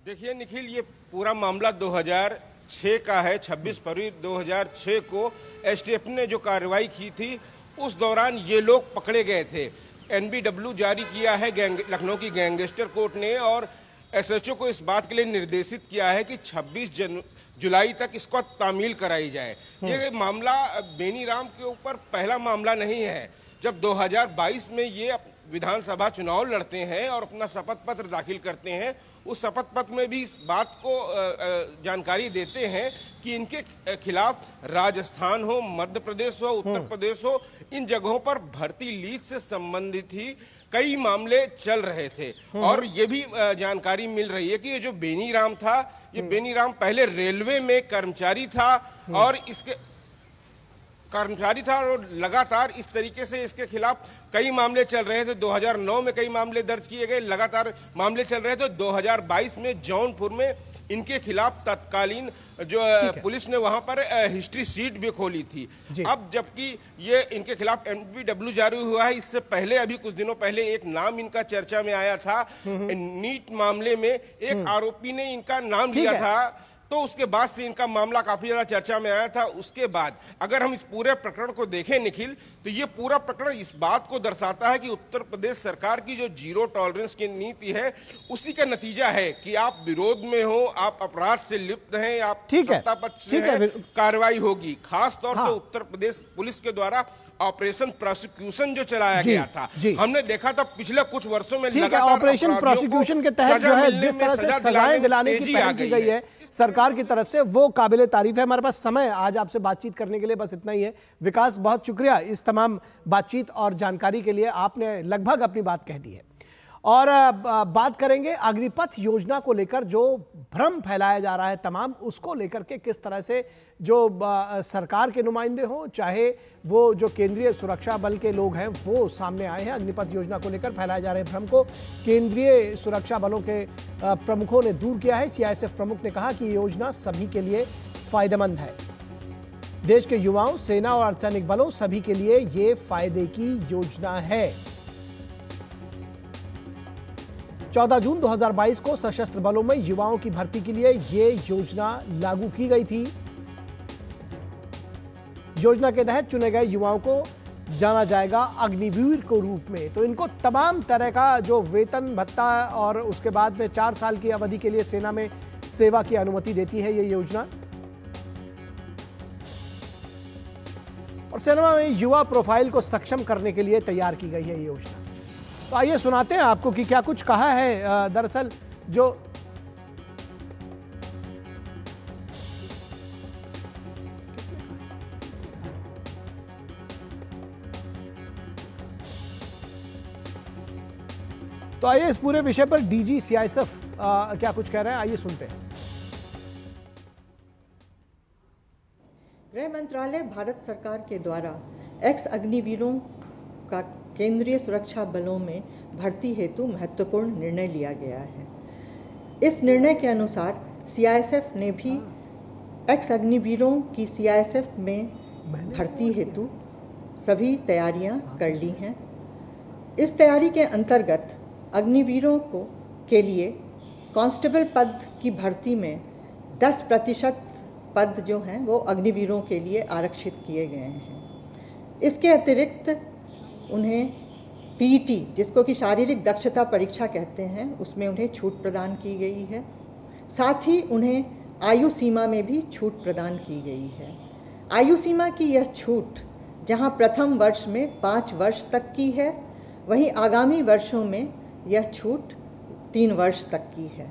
देखिए निखिल, ये पूरा मामला 2006 का है। 26 फरवरी 2006 को एसटीएफ ने जो कार्रवाई की थी उस दौरान ये लोग पकड़े गए थे। NBW जारी किया है लखनऊ की गैंगस्टर कोर्ट ने, और एसएचओ को इस बात के लिए निर्देशित किया है कि 26 जुलाई तक इसको तामील कराई जाए। ये मामला बेनी राम के ऊपर पहला मामला नहीं है। जब 2022 में ये विधानसभा चुनाव लड़ते हैं और अपना शपथ पत्र दाखिल करते हैं, उस शपथ पत्र में भी इस बात को जानकारी देते हैं कि इनके खिलाफ राजस्थान हो, मध्य प्रदेश हो, उत्तर प्रदेश हो, इन जगहों पर भर्ती लीक से संबंधित ही कई मामले चल रहे थे। और ये भी जानकारी मिल रही है कि ये जो बेनी राम था, ये बेनी राम पहले रेलवे में कर्मचारी था, और और लगातार इस तरीके से इसके खिलाफ कई मामले चल रहे थे। 2009 में कई मामले दर्ज किए गए, लगातार मामले चल रहे थे। 2022 में जौनपुर में इनके खिलाफ तत्कालीन जो पुलिस ने वहां पर हिस्ट्री शीट भी खोली थी। अब जबकि ये इनके खिलाफ NBW जारी हुआ है, इससे पहले अभी कुछ दिनों पहले एक नाम इनका चर्चा में आया था। नीट मामले में एक आरोपी ने इनका नाम लिया था, तो उसके बाद से इनका मामला काफी ज्यादा चर्चा में आया था। उसके बाद अगर हम इस पूरे प्रकरण को देखें निखिल, तो ये पूरा प्रकरण इस बात को दर्शाता है कि उत्तर प्रदेश सरकार की जो 0 टॉलरेंस की नीति है, उसी का नतीजा है कि आप विरोध में हो, आप अपराध से लिप्त हैं, आप सत्ता पक्ष से हैं, कार्रवाई होगी। खास तौर से उत्तर प्रदेश पुलिस के द्वारा ऑपरेशन प्रोसिक्यूशन जो चलाया गया था, हमने देखा था पिछले कुछ वर्षों में लगातार ऑपरेशन प्रोसिक्यूशन के तहत जो है जिस तरह से सजाएं दिलाने की पहल की गई है, सरकार की तरफ से, वो काबिले तारीफ है। हमारे पास समय आज आपसे बातचीत करने के लिए बस इतना ही है। विकास, बहुत शुक्रिया इस तमाम बातचीत और जानकारी के लिए। आपने लगभग अपनी बात कह दी है। और बात करेंगे अग्निपथ योजना को लेकर, जो भ्रम फैलाया जा रहा है तमाम, उसको लेकर के किस तरह से जो सरकार के नुमाइंदे हों, चाहे वो जो केंद्रीय सुरक्षा बल के लोग हैं, वो सामने आए हैं। अग्निपथ योजना को लेकर फैलाए जा रहे भ्रम को केंद्रीय सुरक्षा बलों के प्रमुखों ने दूर किया है। सीआईएसएफ प्रमुख ने कहा कि ये योजना सभी के लिए फायदेमंद है। देश के युवाओं, सेना और अर्धसैनिक बलों सभी के लिए ये फायदे की योजना है। 14 जून 2022 को सशस्त्र बलों में युवाओं की भर्ती के लिए ये योजना लागू की गई थी। योजना के तहत चुने गए युवाओं को जाना जाएगा अग्निवीर के रूप में। तो इनको तमाम तरह का जो वेतन भत्ता और उसके बाद में 4 साल की अवधि के लिए सेना में सेवा की अनुमति देती है ये योजना। और सेना में युवा प्रोफाइल को सक्षम करने के लिए तैयार की गई है ये योजना। तो आइए सुनाते हैं आपको कि क्या कुछ कहा है दरअसल जो तो आइए इस पूरे विषय पर डीजी सीआईएसएफ क्या कुछ कह रहे हैं, आइए सुनते हैं। गृह मंत्रालय भारत सरकार के द्वारा एक्स अग्निवीरों का केंद्रीय सुरक्षा बलों में भर्ती हेतु महत्वपूर्ण निर्णय लिया गया है। इस निर्णय के अनुसार सीआईएसएफ ने भी एक्स अग्निवीरों की सीआईएसएफ में भर्ती हेतु सभी तैयारियां कर ली हैं। इस तैयारी के अंतर्गत अग्निवीरों के लिए कांस्टेबल पद की भर्ती में 10% पद जो हैं वो अग्निवीरों के लिए आरक्षित किए गए हैं। इसके अतिरिक्त उन्हें पीईटी, जिसको कि शारीरिक दक्षता परीक्षा कहते हैं, उसमें उन्हें छूट प्रदान की गई है। साथ ही उन्हें आयु सीमा में भी छूट प्रदान की गई है। आयु सीमा की यह छूट जहां प्रथम वर्ष में 5 वर्ष तक की है, वहीं आगामी वर्षों में यह छूट 3 वर्ष तक की है।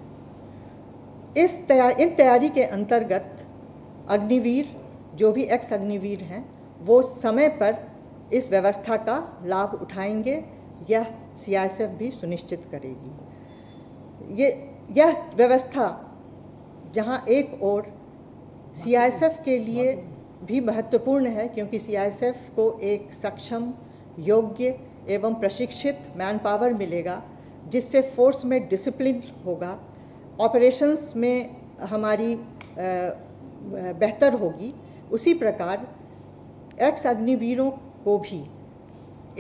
इन तैयारी के अंतर्गत अग्निवीर, जो भी एक्स अग्निवीर हैं, वो समय पर इस व्यवस्था का लाभ उठाएंगे, यह सीआईएसएफ भी सुनिश्चित करेगी। यह व्यवस्था जहां एक ओर सीआईएसएफ के लिए भी महत्वपूर्ण है, क्योंकि सीआईएसएफ को एक सक्षम, योग्य एवं प्रशिक्षित मैन पावर मिलेगा, जिससे फोर्स में डिसिप्लिन होगा, ऑपरेशंस में हमारी बेहतर होगी। उसी प्रकार एक्स अग्निवीरों को भी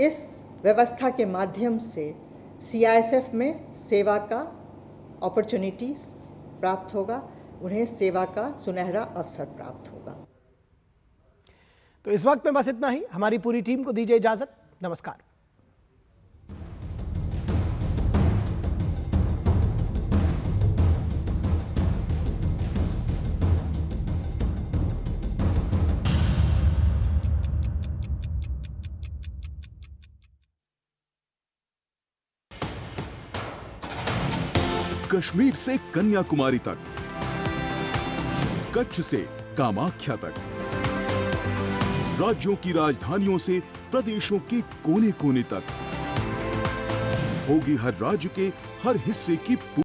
इस व्यवस्था के माध्यम से सीआईएसएफ में सेवा का अपॉर्चुनिटीज प्राप्त होगा, उन्हें सेवा का सुनहरा अवसर प्राप्त होगा। तो इस वक्त में बस इतना ही। हमारी पूरी टीम को दीजिए इजाजत। नमस्कार। कश्मीर से कन्याकुमारी तक, कच्छ से कामाख्या तक, राज्यों की राजधानियों से प्रदेशों के कोने कोने तक, होगी हर राज्य के हर हिस्से की